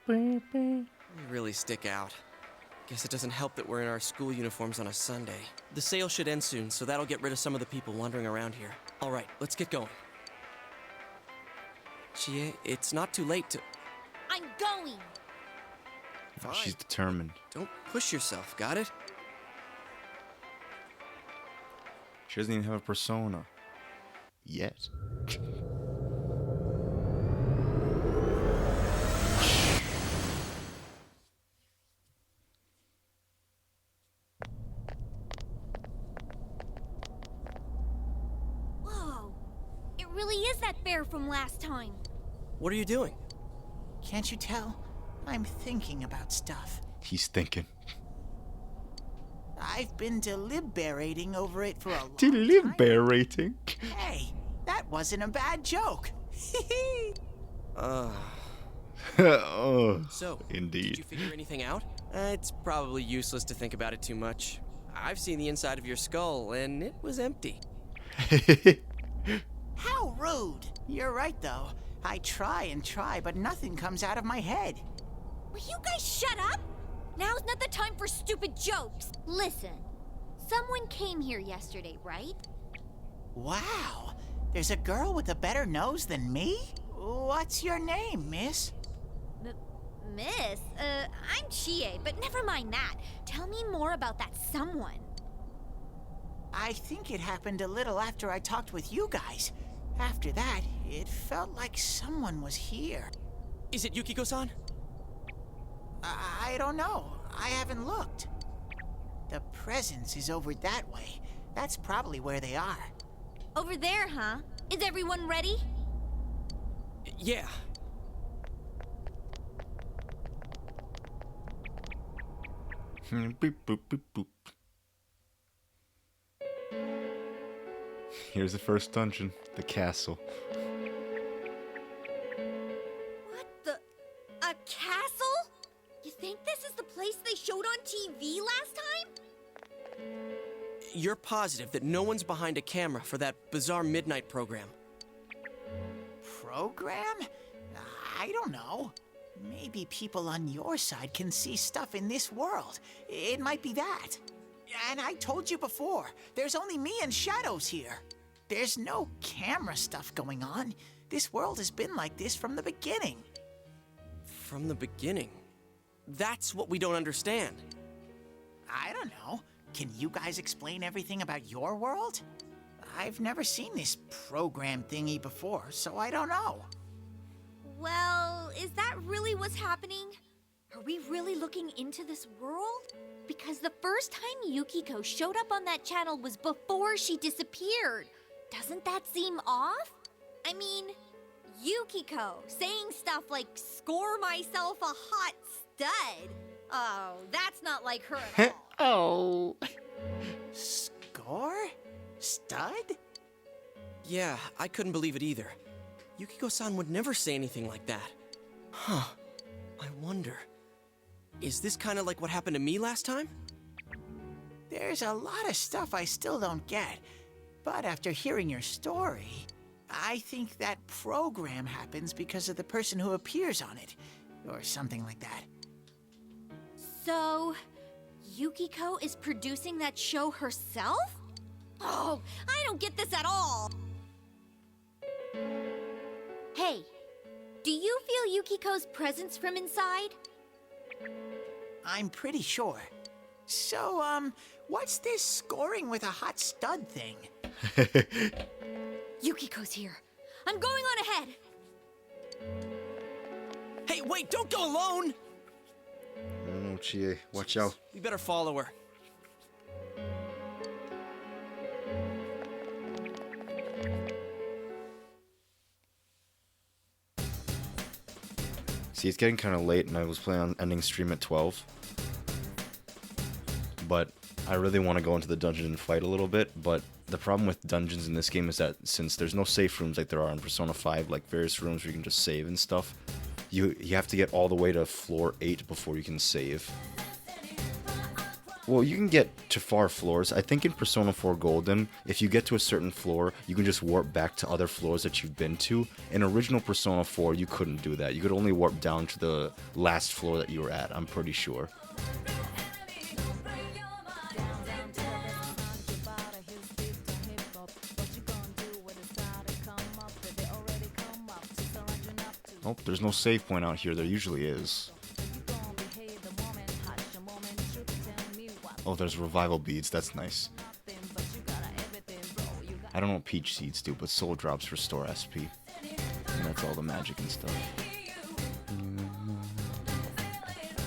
You really stick out. Guess it doesn't help that we're in our school uniforms on a Sunday. The sale should end soon, so that'll get rid of some of the people wandering around here. All right, let's get going. Chie, it's not too late to... I'm going. Fine. She's determined. Don't push yourself, got it? She doesn't even have a persona. Yet. Whoa. It really is that bear from last time. What are you doing? Can't you tell? I'm thinking about stuff. He's thinking. I've been deliberating over it for a long Deliberating? Hey, that wasn't a bad joke. So, indeed. Did you figure anything out? It's probably useless to think about it too much. I've seen the inside of your skull, and it was empty. How rude. You're right, though. I try and try, but nothing comes out of my head. Will you guys shut up? Now's not the time for stupid jokes. Listen, someone came here yesterday, right? Wow. There's a girl with a better nose than me? What's your name, miss? Miss? I'm Chie, but never mind that. Tell me more about that someone. I think it happened a little after I talked with you guys. After that, it felt like someone was here. Is it Yukiko-san? I don't know. I haven't looked. The presence is over that way. That's probably where they are. Over there, huh? Is everyone ready? Yeah. Boop, boop, boop, boop. Here's the first dungeon, the castle. What the? A castle? You think this is the place they showed on TV last time? You're positive that no one's behind a camera for that bizarre midnight program? Program? I don't know. Maybe people on your side can see stuff in this world. It might be that. And I told you before, there's only me and Shadows here. There's no camera stuff going on. This world has been like this from the beginning. From the beginning? That's what we don't understand. I don't know. Can you guys explain everything about your world? I've never seen this program thingy before, so I don't know. Well, is that really what's happening? Are we really looking into this world? Because the first time Yukiko showed up on that channel was before she disappeared. Doesn't that seem off? I mean, Yukiko saying stuff like, "Score myself a hot stud." Oh, that's not like her at all. Oh. Score? Stud? Yeah, I couldn't believe it either. Yukiko-san would never say anything like that. Huh. I wonder... Is this kind of like what happened to me last time? There's a lot of stuff I still don't get. But after hearing your story, I think that program happens because of the person who appears on it. Or something like that. So, Yukiko is producing that show herself? Oh, I don't get this at all. Hey, do you feel Yukiko's presence from inside? I'm pretty sure. So, what's this scoring with a hot stud thing? Yukiko's here. I'm going on ahead. Hey, wait, don't go alone! No, Chie. Watch out. You better follow her. See, it's getting kind of late, and I was planning on ending stream at 12. But I really want to go into the dungeon and fight a little bit, but the problem with dungeons in this game is that since there's no safe rooms like there are in Persona 5, like various rooms where you can just save and stuff, you have to get all the way to floor 8 before you can save. Well, you can get to far floors. I think in Persona 4 Golden, if you get to a certain floor, you can just warp back to other floors that you've been to. In original Persona 4, you couldn't do that. You could only warp down to the last floor that you were at, I'm pretty sure. Oh, there's no save point out here. There usually is. Oh, there's revival beads. That's nice. I don't know what peach seeds do, but soul drops restore SP. And that's all the magic and stuff.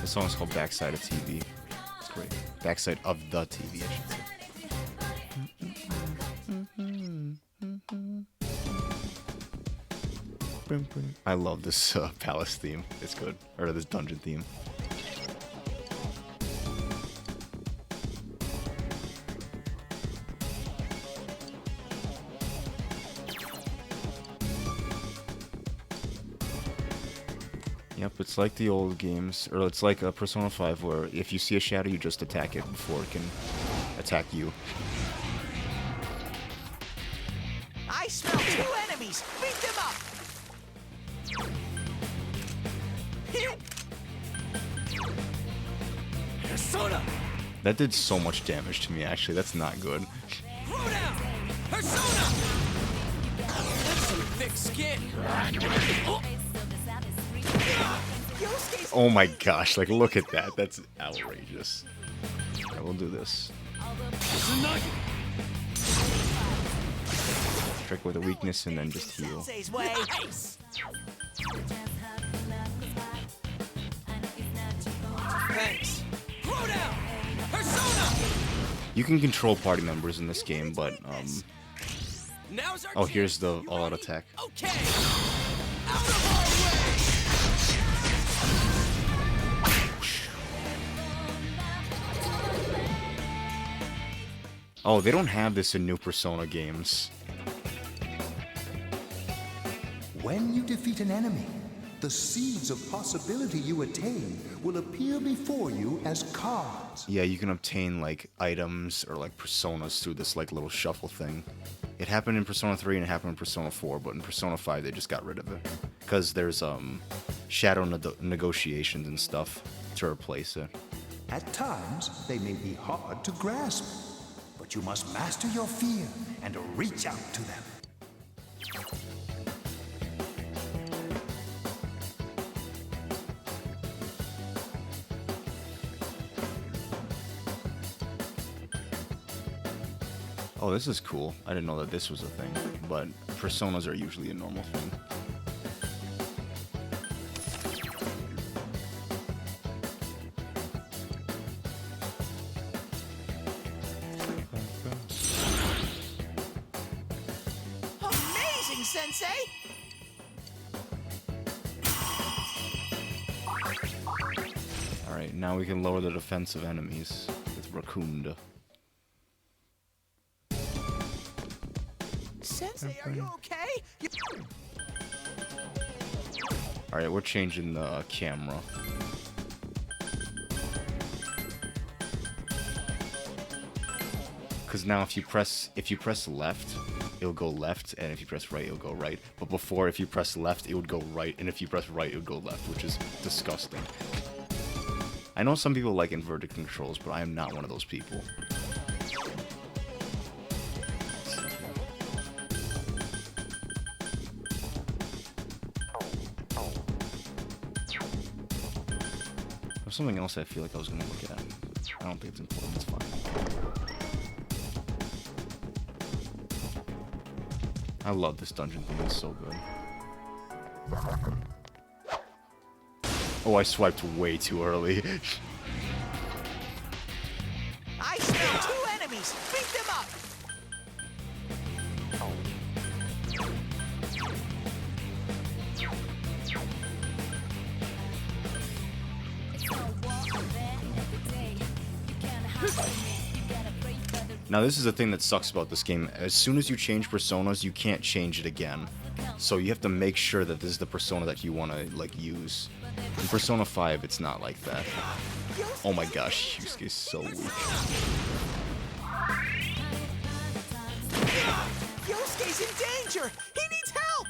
The song is called Backside of TV. It's great. Backside of the TV, I should say. I love this palace theme. It's good. Or this dungeon theme. Yep, it's like the old games, or it's like a Persona 5 where if you see a shadow, you just attack it before it can attack you. I smell 2 enemies! Beat them up! Persona! That did so much damage to me, actually. That's not good. Throw down! Persona! That's some thick skin. Oh my gosh, like look at that. That's outrageous. I will do this. Trick with a weakness and then just heal. Nice. Thanks. Throw down! Persona! You can control party members in this game, but Now's our oh, here's the all-out attack. Okay. Out of our way! Oh, they don't have this in new Persona games. When you defeat an enemy, the seeds of possibility you attain will appear before you as cards. Yeah, you can obtain like items or like personas through this like little shuffle thing. It happened in Persona 3 and it happened in Persona 4, but in Persona 5 they just got rid of it because there's shadow negotiations and stuff to replace it. At times, they may be hard to grasp, but you must master your fear and reach out to them. Oh, this is cool. I didn't know that this was a thing, but personas are usually a normal thing. Amazing, Sensei! Alright, now we can lower the defense of enemies with Raccoon. Sensei, are you okay? Alright, we're changing the camera. Because now if you press left, it'll go left, and if you press right, it'll go right. But before, if you press left, it would go right, and if you press right, it would go left, which is disgusting. I know some people like inverted controls, but I am not one of those people. something else I feel like I was gonna look at. I don't think it's important. It's fine. I love this dungeon thing. It's so good. Oh, I swiped way too early. I smell 2 enemies! Beat them up! Now this is the thing that sucks about this game. As soon as you change personas, you can't change it again. So you have to make sure that this is the persona that you want to like use. In Persona 5, it's not like that. Oh my gosh, Yusuke's so weak. Yosuke's in danger! He needs help!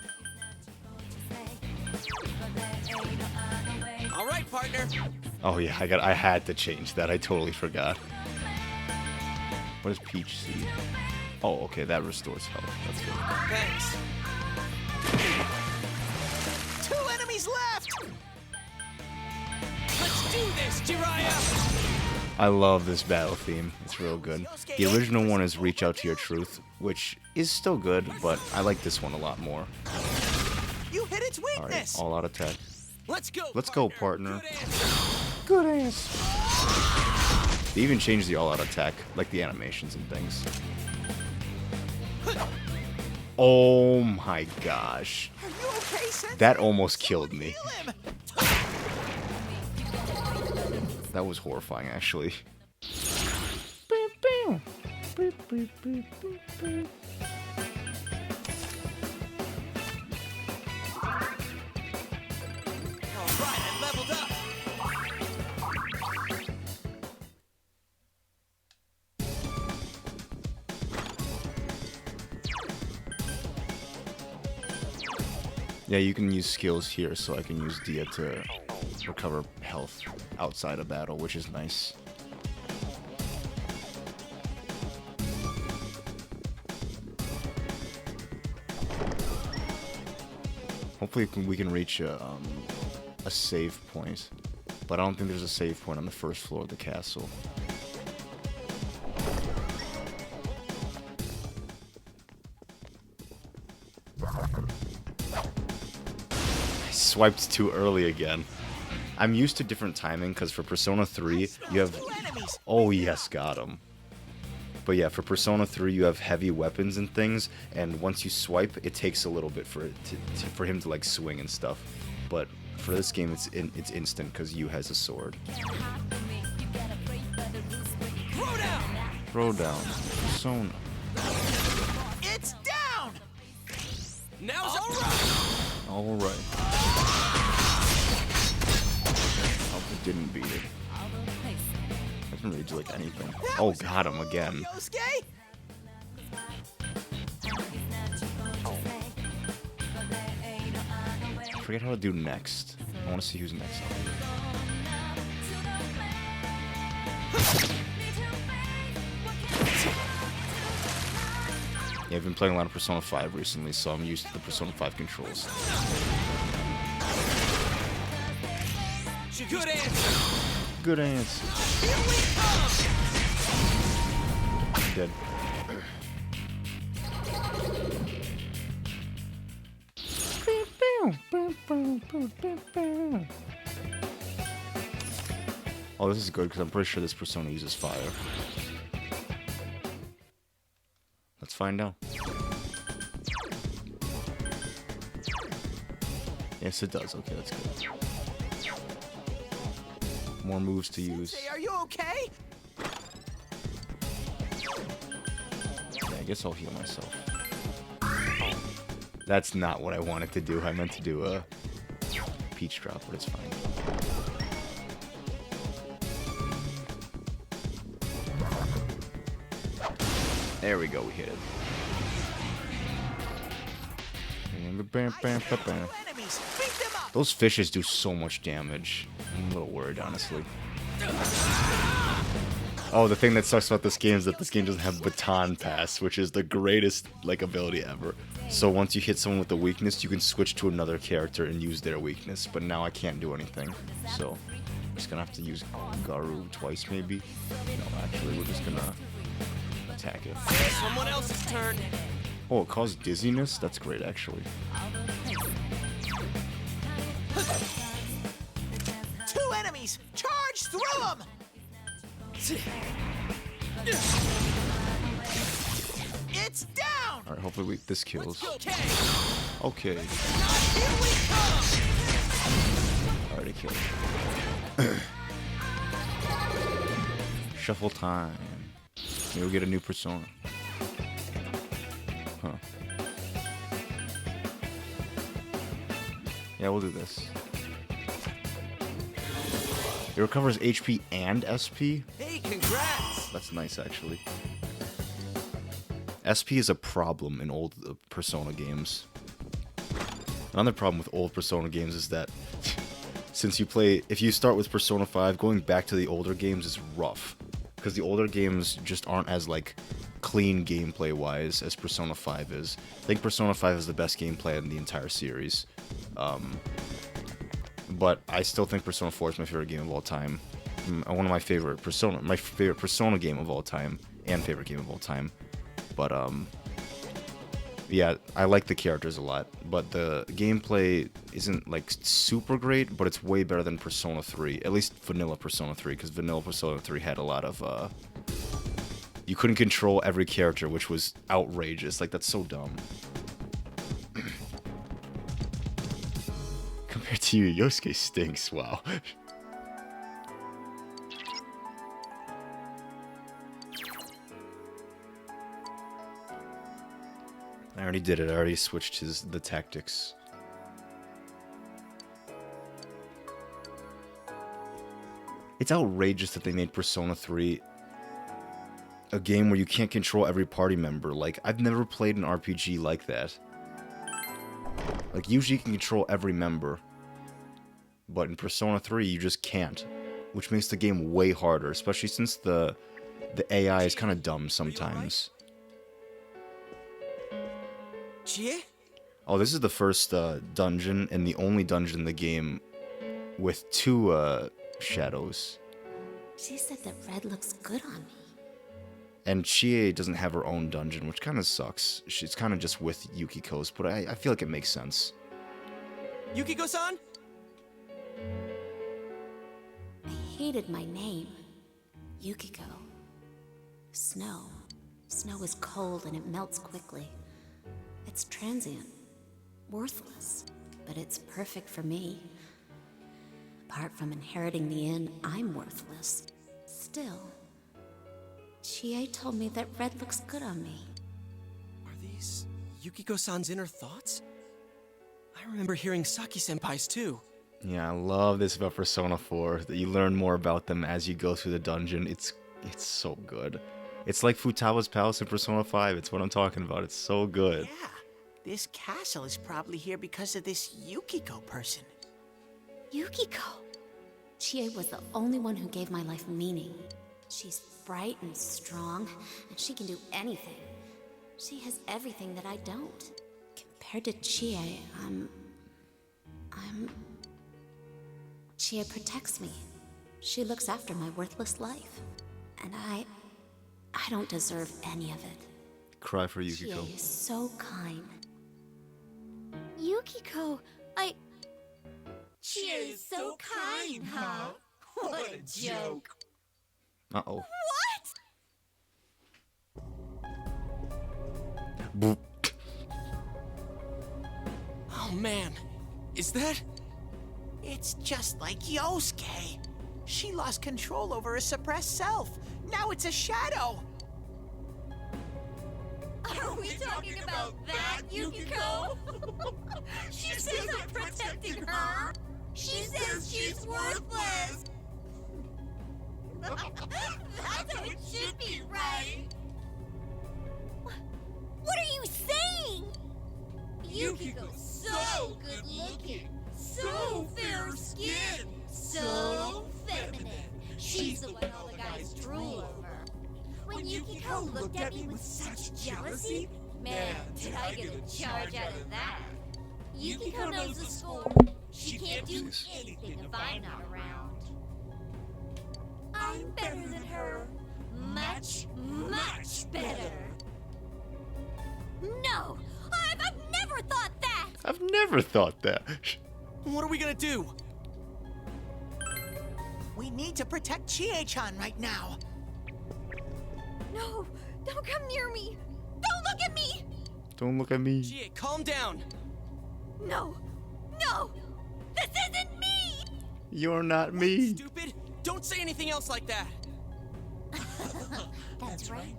All right, partner. Oh yeah, I had to change that. I totally forgot. What does Peach see? Oh, okay, that restores health. That's good. Thanks. 2 enemies left! Let's do this, Jiraiya! I love this battle theme. It's real good. The original one is Reach Out to Your Truth, which is still good, but I like this one a lot more. You hit its weakness! Alright, all out attack. Let's go. Let's go, partner. Good answer. They even changed the all out attack, like the animations and things. Oh my gosh. Are you okay, Sensei? That almost killed me. That was horrifying, actually. Alright, I leveled up. Yeah, you can use skills here, so I can use Dia to recover health outside of battle, which is nice. Hopefully we can reach a save point, but I don't think there's a save point on the first floor of the castle. I swiped too early again. I'm used to different timing, because for Persona 3, you have... Oh yes, got him. But yeah, for Persona 3, you have heavy weapons and things, and once you swipe, it takes a little bit for it for him to like swing and stuff. But for this game, it's instant because Yu has a sword. Throw down. Persona. It's down. Now's alright. All right. Oh, it didn't beat it. I didn't really do like anything. Oh, got him again. Yosuke? I forget how to do next. I want to see who's next. Yeah, I've been playing a lot of Persona 5 recently, so I'm used to the Persona 5 controls. Good answer. Good answer. Dead. Oh, this is good because I'm pretty sure this Persona uses fire. Let's find out. Yes, it does. Okay, that's good. More moves to use. Sensei, are you okay? Yeah, I guess I'll heal myself. That's not what I wanted to do. I meant to do a peach drop, but it's fine. There we go, we hit it. Those fishes do so much damage. I'm a little worried, honestly. Oh, the thing that sucks about this game is that this game doesn't have Baton Pass, which is the greatest, like, ability ever. So once you hit someone with a weakness, you can switch to another character and use their weakness, but now I can't do anything, so just gonna have to use Garu twice, maybe. No, actually, we're just gonna attack it. Someone else's turn. Oh, it caused dizziness? That's great, actually. 2 enemies! Charge through them! It's down! Alright, hopefully this kills. Okay. Okay. Here we come! Already killed. Shuffle time. Maybe we'll get a new persona. Huh. Yeah, we'll do this. It recovers HP and SP? Hey, congrats! That's nice, actually. SP is a problem in old Persona games. Another problem with old Persona games is that if you start with Persona 5, going back to the older games is rough. Because the older games just aren't as, like, clean gameplay-wise as Persona 5 is. I think Persona 5 is the best gameplay in the entire series. But I still think Persona 4 is my favorite game of all time. One of my favorite Persona game of all time, and favorite game of all time. But, yeah, I like the characters a lot, but the gameplay isn't, like, super great, but it's way better than Persona 3, at least vanilla Persona 3, because vanilla Persona 3 had a lot of, you couldn't control every character, which was outrageous. Like, that's so dumb. Compared to you, Yosuke stinks, wow. I already did it. I already switched the tactics. It's outrageous that they made Persona 3 a game where you can't control every party member. Like, I've never played an RPG like that. Like, usually you can control every member. But in Persona 3, you just can't. Which makes the game way harder, especially since the AI is kind of dumb sometimes. Chie? Oh, this is the first dungeon and the only dungeon in the game with 2 shadows. She said that red looks good on me. And Chie doesn't have her own dungeon, which kind of sucks. She's kind of just with Yukiko's, but I feel like it makes sense. Yukiko-san? I hated my name. Yukiko. Snow. Snow is cold and it melts quickly. It's transient, worthless, but it's perfect for me. Apart from inheriting the inn, I'm worthless. Still, Chie told me that red looks good on me. Are these Yukiko-san's inner thoughts? I remember hearing Saki-senpai's too. Yeah, I love this about Persona 4, that you learn more about them as you go through the dungeon. It's so good. It's like Futaba's Palace in Persona 5. It's what I'm talking about. It's so good. Yeah, this castle is probably here because of this Yukiko person. Yukiko! Chie was the only one who gave my life meaning. She's bright and strong, and she can do anything. She has everything that I don't. Compared to Chie, Chie protects me. She looks after my worthless life. And I don't deserve any of it. Cry for Yukiko. Chie is so kind. Yukiko, Chie is so kind, huh? What a joke. Uh-oh. What? Boop. Oh man, is that? It's just like Yosuke. She lost control over her suppressed self. Now it's a shadow. Are we talking about that, Yukiko? She says I'm protecting her. She says she's worthless. That's how it should be, right? What are you saying? Yukiko's so good looking, so fair skinned, so feminine. She's the one all the guys drool over. When Yukiko looked at me with such jealousy, man, did I get a charge out of that. Yukiko knows the score. She can't do anything if I'm not around. I'm better than her. Much, much better. No! I've never thought that! I've never thought that. What are we gonna do? We need to protect Chie-chan right now. No! Don't come near me! Don't look at me! Don't look at me. Chie, calm down. No! No! This isn't me! You're not me. Stupid! Don't say anything else like that. That's right.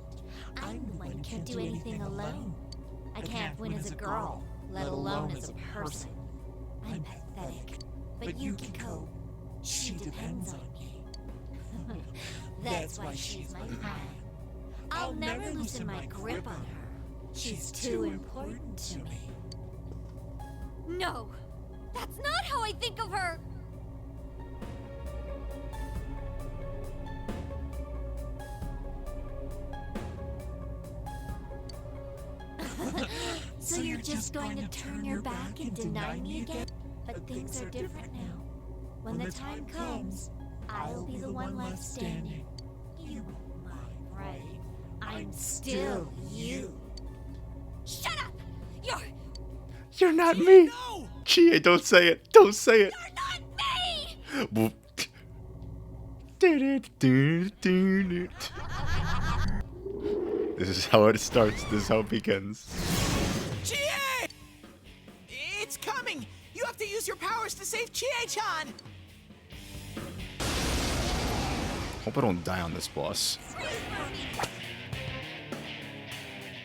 I'm the one who can't do anything alone. I can't win as a girl, let alone as a person. I'm pathetic. But Yukiko, she depends on me. That's why she's my pride. I'll never loosen my grip on her. She's too important to me. No! That's not how I think of her! So you're just going to turn your back and deny me again? But things are different now. When the time comes, I'll be the one left standing. You won't mind, right? I'm still you. Shut up! You're not me. No! Chie, don't say it. Don't say it. You're not me! This is how it starts. This is how it begins. Chie! It's coming! You have to use your powers to save Chie-chan! Hope I don't die on this boss.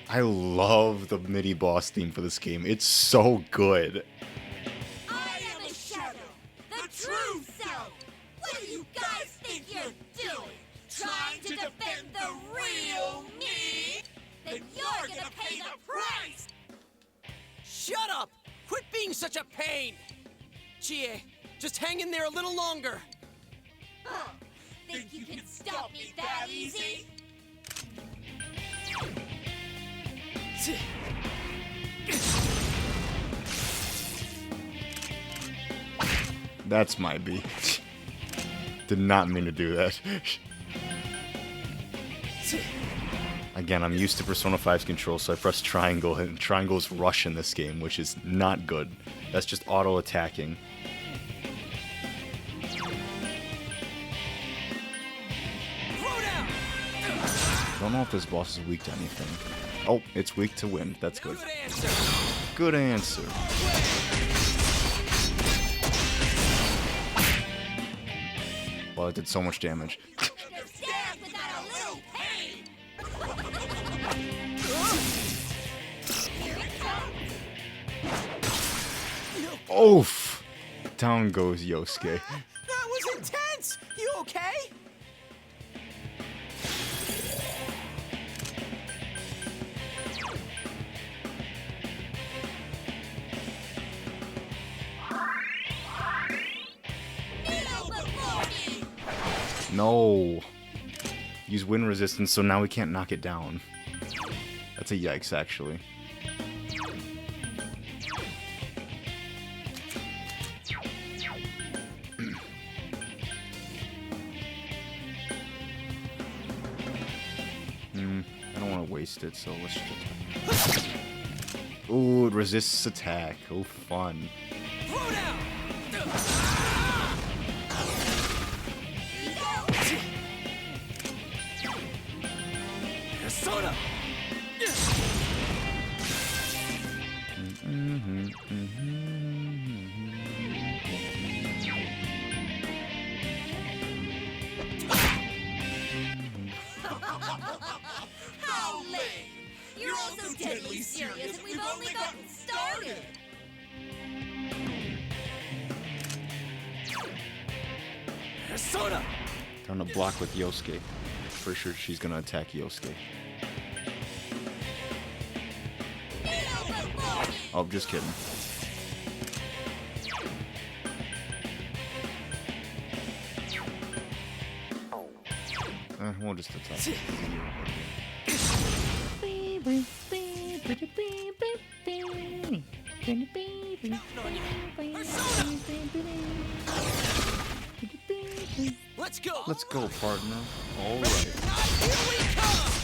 I love the MIDI boss theme for this game. It's so good. I am a shadow, the true self. What do you guys think you're doing? Trying to defend the real me? Then you're gonna pay the price! Shut up! Quit being such a pain! Chie, just hang in there a little longer. Huh. Think you can stop me that easy? That's my beat. Did not mean to do that. Again, I'm used to Persona 5's control, so I press triangle, and triangle's rush in this game, which is not good. That's just auto-attacking. Don't know if this boss is weak to anything. Oh, it's weak to wind. That's good. Good answer. Well, it did so much damage. Oof! Down goes Yosuke. That was intense! You okay? No! Use wind resistance, so now we can't knock it down. That's a yikes, actually. I don't want to waste it, so let's just attack. Ooh, it resists attack. Oh, fun. Persona! How lame! You're all so deadly serious and we've only gotten started! Persona! Time to block with Yosuke. Pretty sure she's gonna attack Yosuke. Oh, just kidding. We'll just attack. Let's go. Let's go, partner. All right.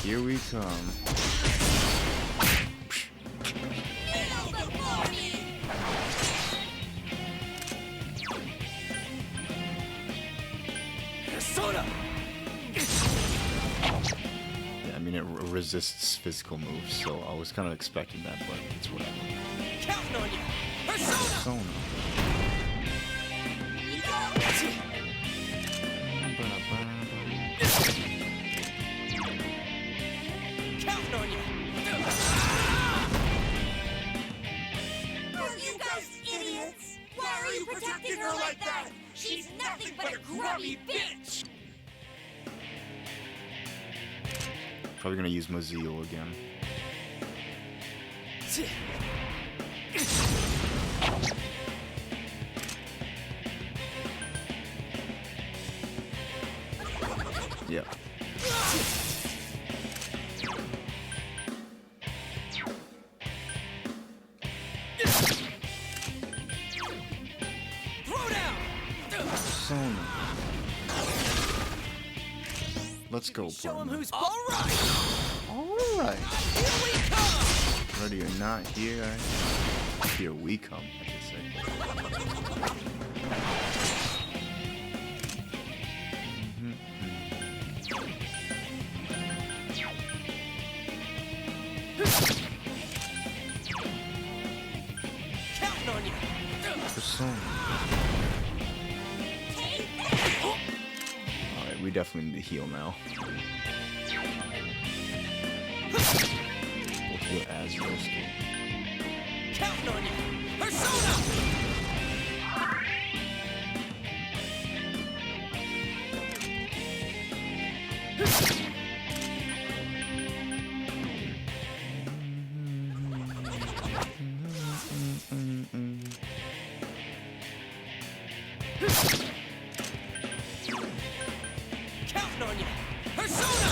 Here we come. Soda. Yeah, I mean, it resists physical moves, so I was kind of expecting that, but it's whatever. Counting on you. Persona. Counting on you. You guys idiots! Why are you protecting her like that? She's nothing but a grubby bitch! Probably gonna use Mozio again. Yeah. Throw down. Persona. Let's go, Show him partner. who's all right. All right. Here we come. Ready or not, here we come, I should say. Counting on you. Persona. Alright, we definitely need to heal now. We'll heal as Yosuke. Counting on you. Persona. Counting on you. Persona.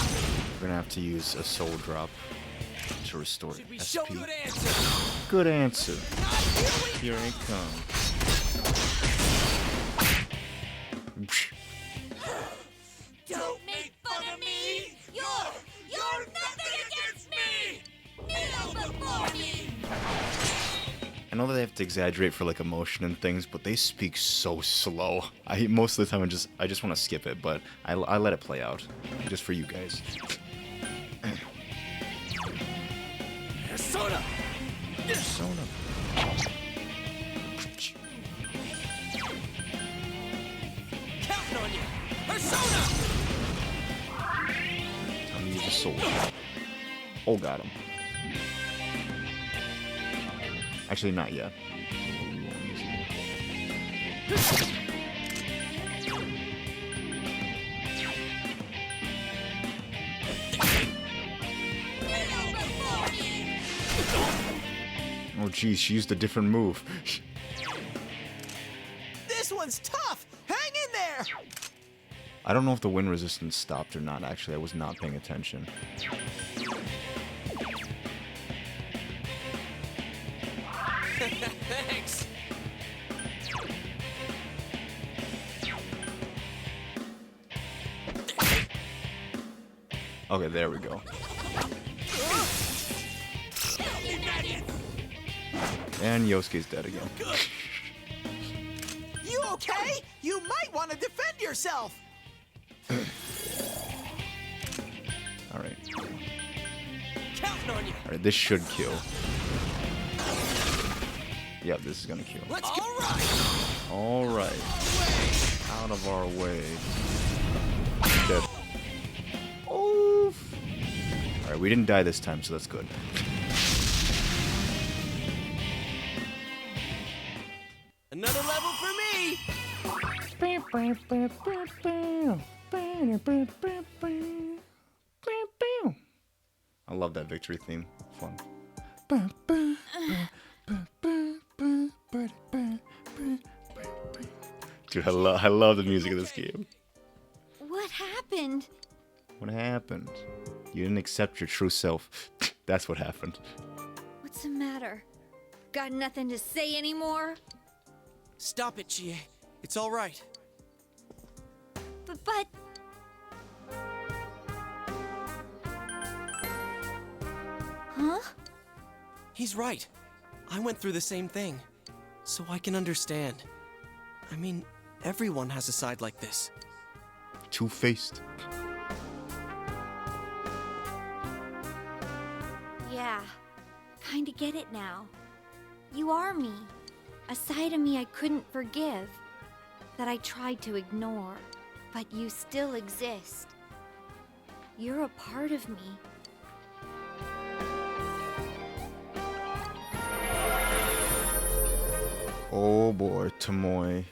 We're gonna have to use a soul drop to restore Should we SP. show good answer? Good answer. Here I come. Don't make fun of me! You're nothing against me! Kneel before me! I know that they have to exaggerate for like emotion and things, but they speak so slow. Most of the time I just want to skip it, but I let it play out just for you guys. Persona. Persona. Counting on you. Persona. Time to use a soul shot. Oh, got him. Actually, not yet. We won't use it. Oh, geez, she used a different move. This one's tough! Hang in there! I don't know if the wind resistance stopped or not, actually. I was not paying attention. Thanks. Okay, there we go. And Yosuke's dead again. You okay? You might want to defend yourself! Alright. Counting on you. Alright, this should kill. Yeah, this is gonna kill. Let's go. All right. Alright. Out of our way. Dead. Oh. Alright, we didn't die this time, so that's good. Another level for me. I love that victory theme. Fun. Dude, I love the music of this game. What happened? What happened? You didn't accept your true self. That's what happened. What's the matter? Got nothing to say anymore? Stop it, Chie. It's all right. But... Huh? He's right. I went through the same thing. So I can understand. I mean, everyone has a side like this. Two-faced. Yeah, kinda get it now. You are me. A side of me I couldn't forgive. That I tried to ignore. But you still exist. You're a part of me. Oh boy, Tomoe.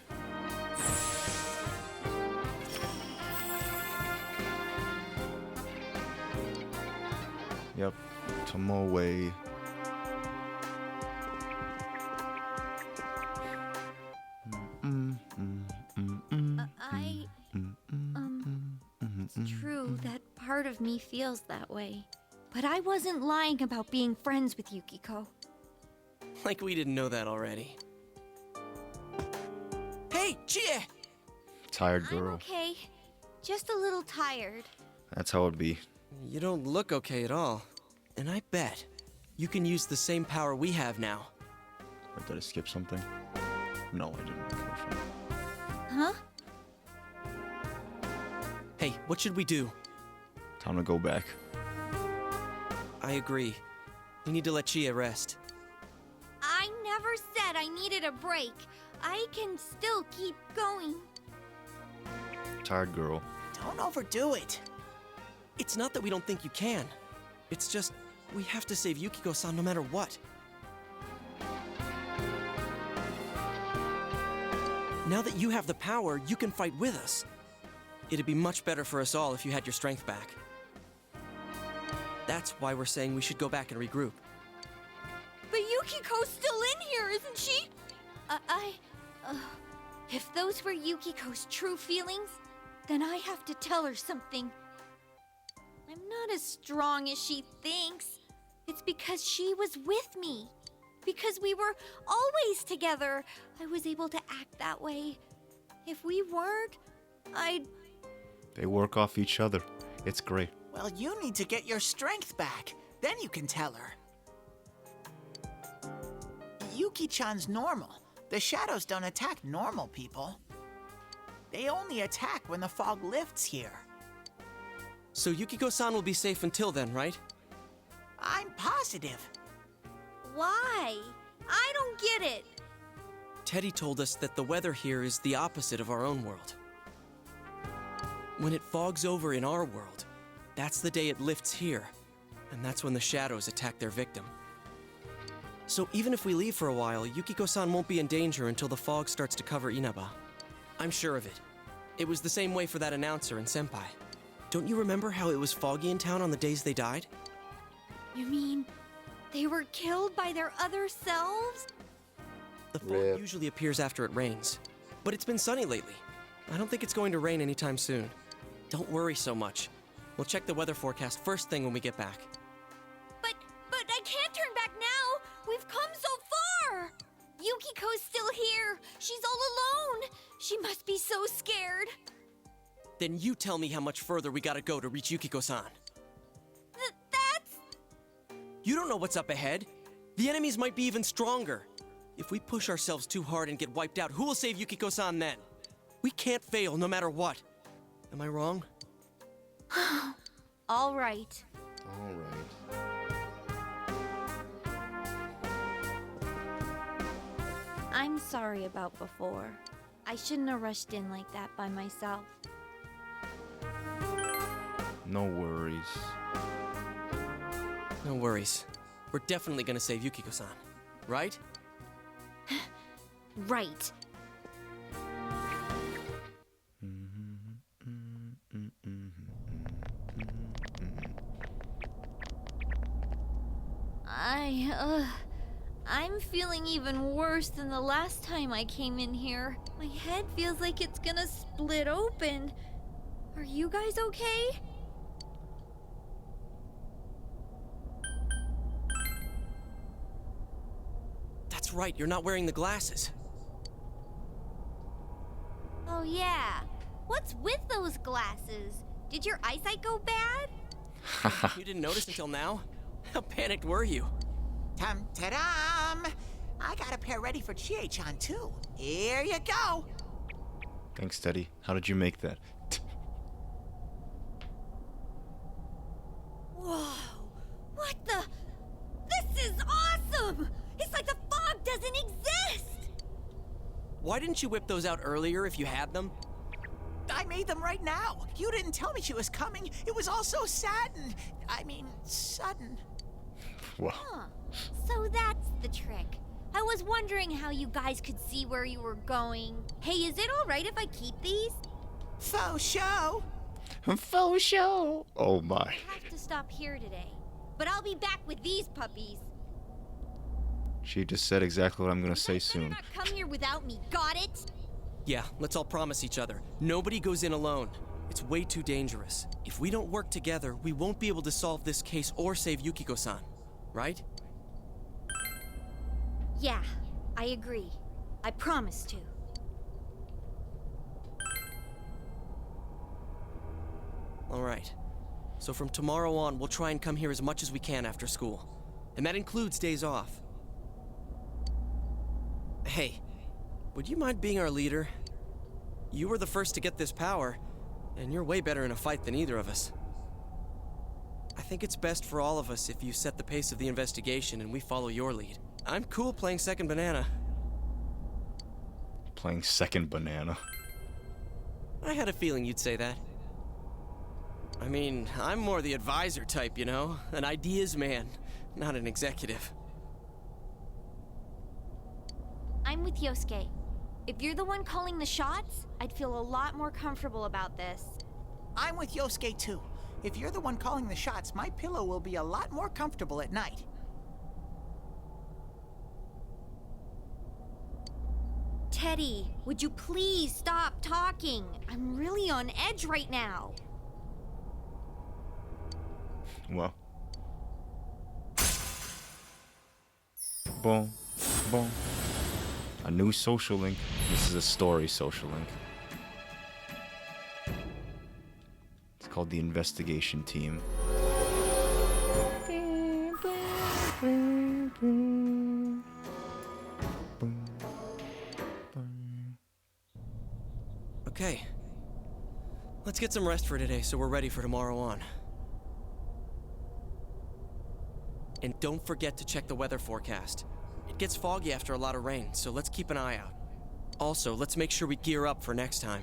Yep, Tomoe. It's true that part of me feels that way. But I wasn't lying about being friends with Yukiko. Like we didn't know that already. Hey, Chie! Tired girl. Okay, just a little tired. That's how it'd be. You don't look okay at all. And I bet you can use the same power we have now. Or did I skip something? No, I didn't. Huh? Hey, what should we do? Time to go back. I agree. We need to let Chie rest. I never said I needed a break. I can still keep going. Tired girl. Don't overdo it. It's not that we don't think you can. It's just, we have to save Yukiko-san no matter what. Now that you have the power, you can fight with us. It'd be much better for us all if you had your strength back. That's why we're saying we should go back and regroup. But Yukiko's still in here, isn't she? If those were Yukiko's true feelings, then I have to tell her something. I'm not as strong as she thinks. It's because she was with me. Because we were always together, I was able to act that way. If we weren't, I'd... They work off each other. It's great. Well, you need to get your strength back. Then you can tell her. Yuki-chan's normal. The shadows don't attack normal people. They only attack when the fog lifts here. So Yukiko-san will be safe until then, right? I'm positive. Why? I don't get it. Teddy told us that the weather here is the opposite of our own world. When it fogs over in our world, that's the day it lifts here, and that's when the shadows attack their victim. So even if we leave for a while, Yukiko-san won't be in danger until the fog starts to cover Inaba. I'm sure of it. It was the same way for that announcer and Senpai. Don't you remember how it was foggy in town on the days they died? You mean they were killed by their other selves? The fog usually appears after it rains, but it's been sunny lately. I don't think it's going to rain anytime soon. Don't worry so much. We'll check the weather forecast first thing when we get back. But I can't turn back now. We've come so far. Yukiko's still here. She's all alone. She must be so scared. Then you tell me how much further we gotta go to reach Yukiko-san. That's... You don't know what's up ahead. The enemies might be even stronger. If we push ourselves too hard and get wiped out, who will save Yukiko-san then? We can't fail no matter what. Am I wrong? All right. All right. I'm sorry about before. I shouldn't have rushed in like that by myself. No worries. No worries. We're definitely gonna save Yukiko-san, right? Right. I'm feeling even worse than the last time I came in here. My head feels like it's gonna split open. Are you guys okay? That's right, you're not wearing the glasses. Oh yeah. What's with those glasses? Did your eyesight go bad? You didn't notice until now? How panicked were you? Ta-dam! I got a pair ready for Chie-chan, too. Here you go. Thanks, Teddy. How did you make that? Whoa! What the? This is awesome! It's like the fog doesn't exist! Why didn't you whip those out earlier if you had them? I made them right now. You didn't tell me she was coming. It was all so sudden. Whoa. Huh. So that's the trick. I was wondering how you guys could see where you were going. Hey, is it alright if I keep these? Faux show. Faux show. Oh my. I have to stop here today. But I'll be back with these puppies. She just said exactly what I'm gonna say soon. Not come here without me, got it? Yeah, let's all promise each other. Nobody goes in alone. It's way too dangerous. If we don't work together, we won't be able to solve this case or save Yukiko-san. Right? Yeah, I agree. I promise to. All right. So from tomorrow on, we'll try and come here as much as we can after school. And that includes days off. Hey, would you mind being our leader? You were the first to get this power, and you're way better in a fight than either of us. I think it's best for all of us if you set the pace of the investigation and we follow your lead. I'm cool playing second banana. Playing second banana. I had a feeling you'd say that. I mean, I'm more the advisor type, you know? An ideas man, not an executive. I'm with Yosuke. If you're the one calling the shots, I'd feel a lot more comfortable about this. I'm with Yosuke, too. If you're the one calling the shots, my pillow will be a lot more comfortable at night. Teddy, would you please stop talking? I'm really on edge right now. Well. Boom. Boom. A new social link. This is a story social link. It's called the investigation team. Okay. Let's get some rest for today so we're ready for tomorrow on. And don't forget to check the weather forecast. It gets foggy after a lot of rain, so let's keep an eye out. Also, let's make sure we gear up for next time.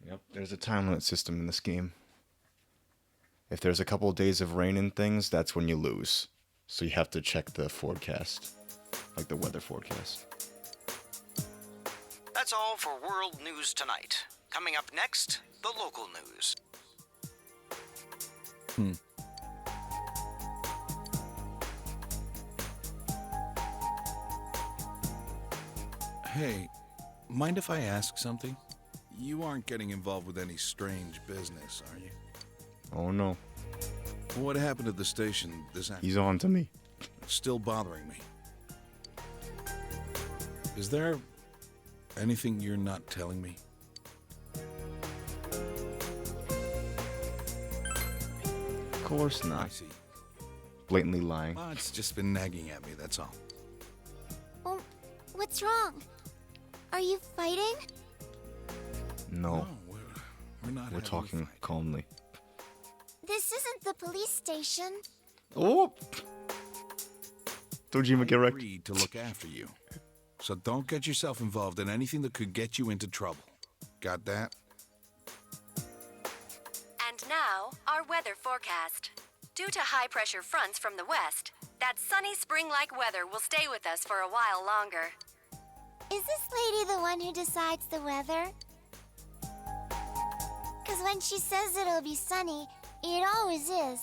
Yep, there's a time limit system in this game. If there's a couple of days of rain and things, that's when you lose. So you have to check the forecast, like the weather forecast. That's all for World News Tonight. Coming up next, the local news. Hey, mind if I ask something? You aren't getting involved with any strange business, are you? Oh no. What happened at the station this afternoon? He's on to me. Still bothering me. Is there anything you're not telling me? Of course not. I see. Blatantly lying. Well, it's just been nagging at me, that's all. Oh, what's wrong? Are you fighting? No. We're not. We're talking calmly. This isn't the police station. Oh! Dojima get wrecked. Agreed to look after you. So don't get yourself involved in anything that could get you into trouble. Got that? And now, our weather forecast. Due to high-pressure fronts from the west, that sunny spring-like weather will stay with us for a while longer. Is this lady the one who decides the weather? Because when she says it'll be sunny, it always is.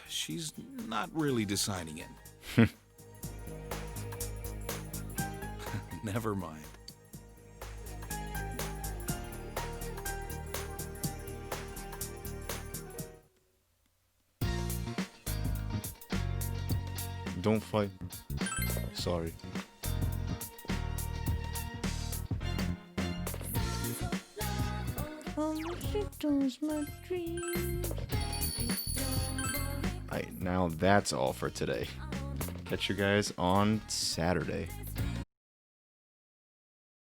She's not really deciding it. Never mind. Don't fight. Sorry. Alright, now that's all for today. Catch you guys on Saturday.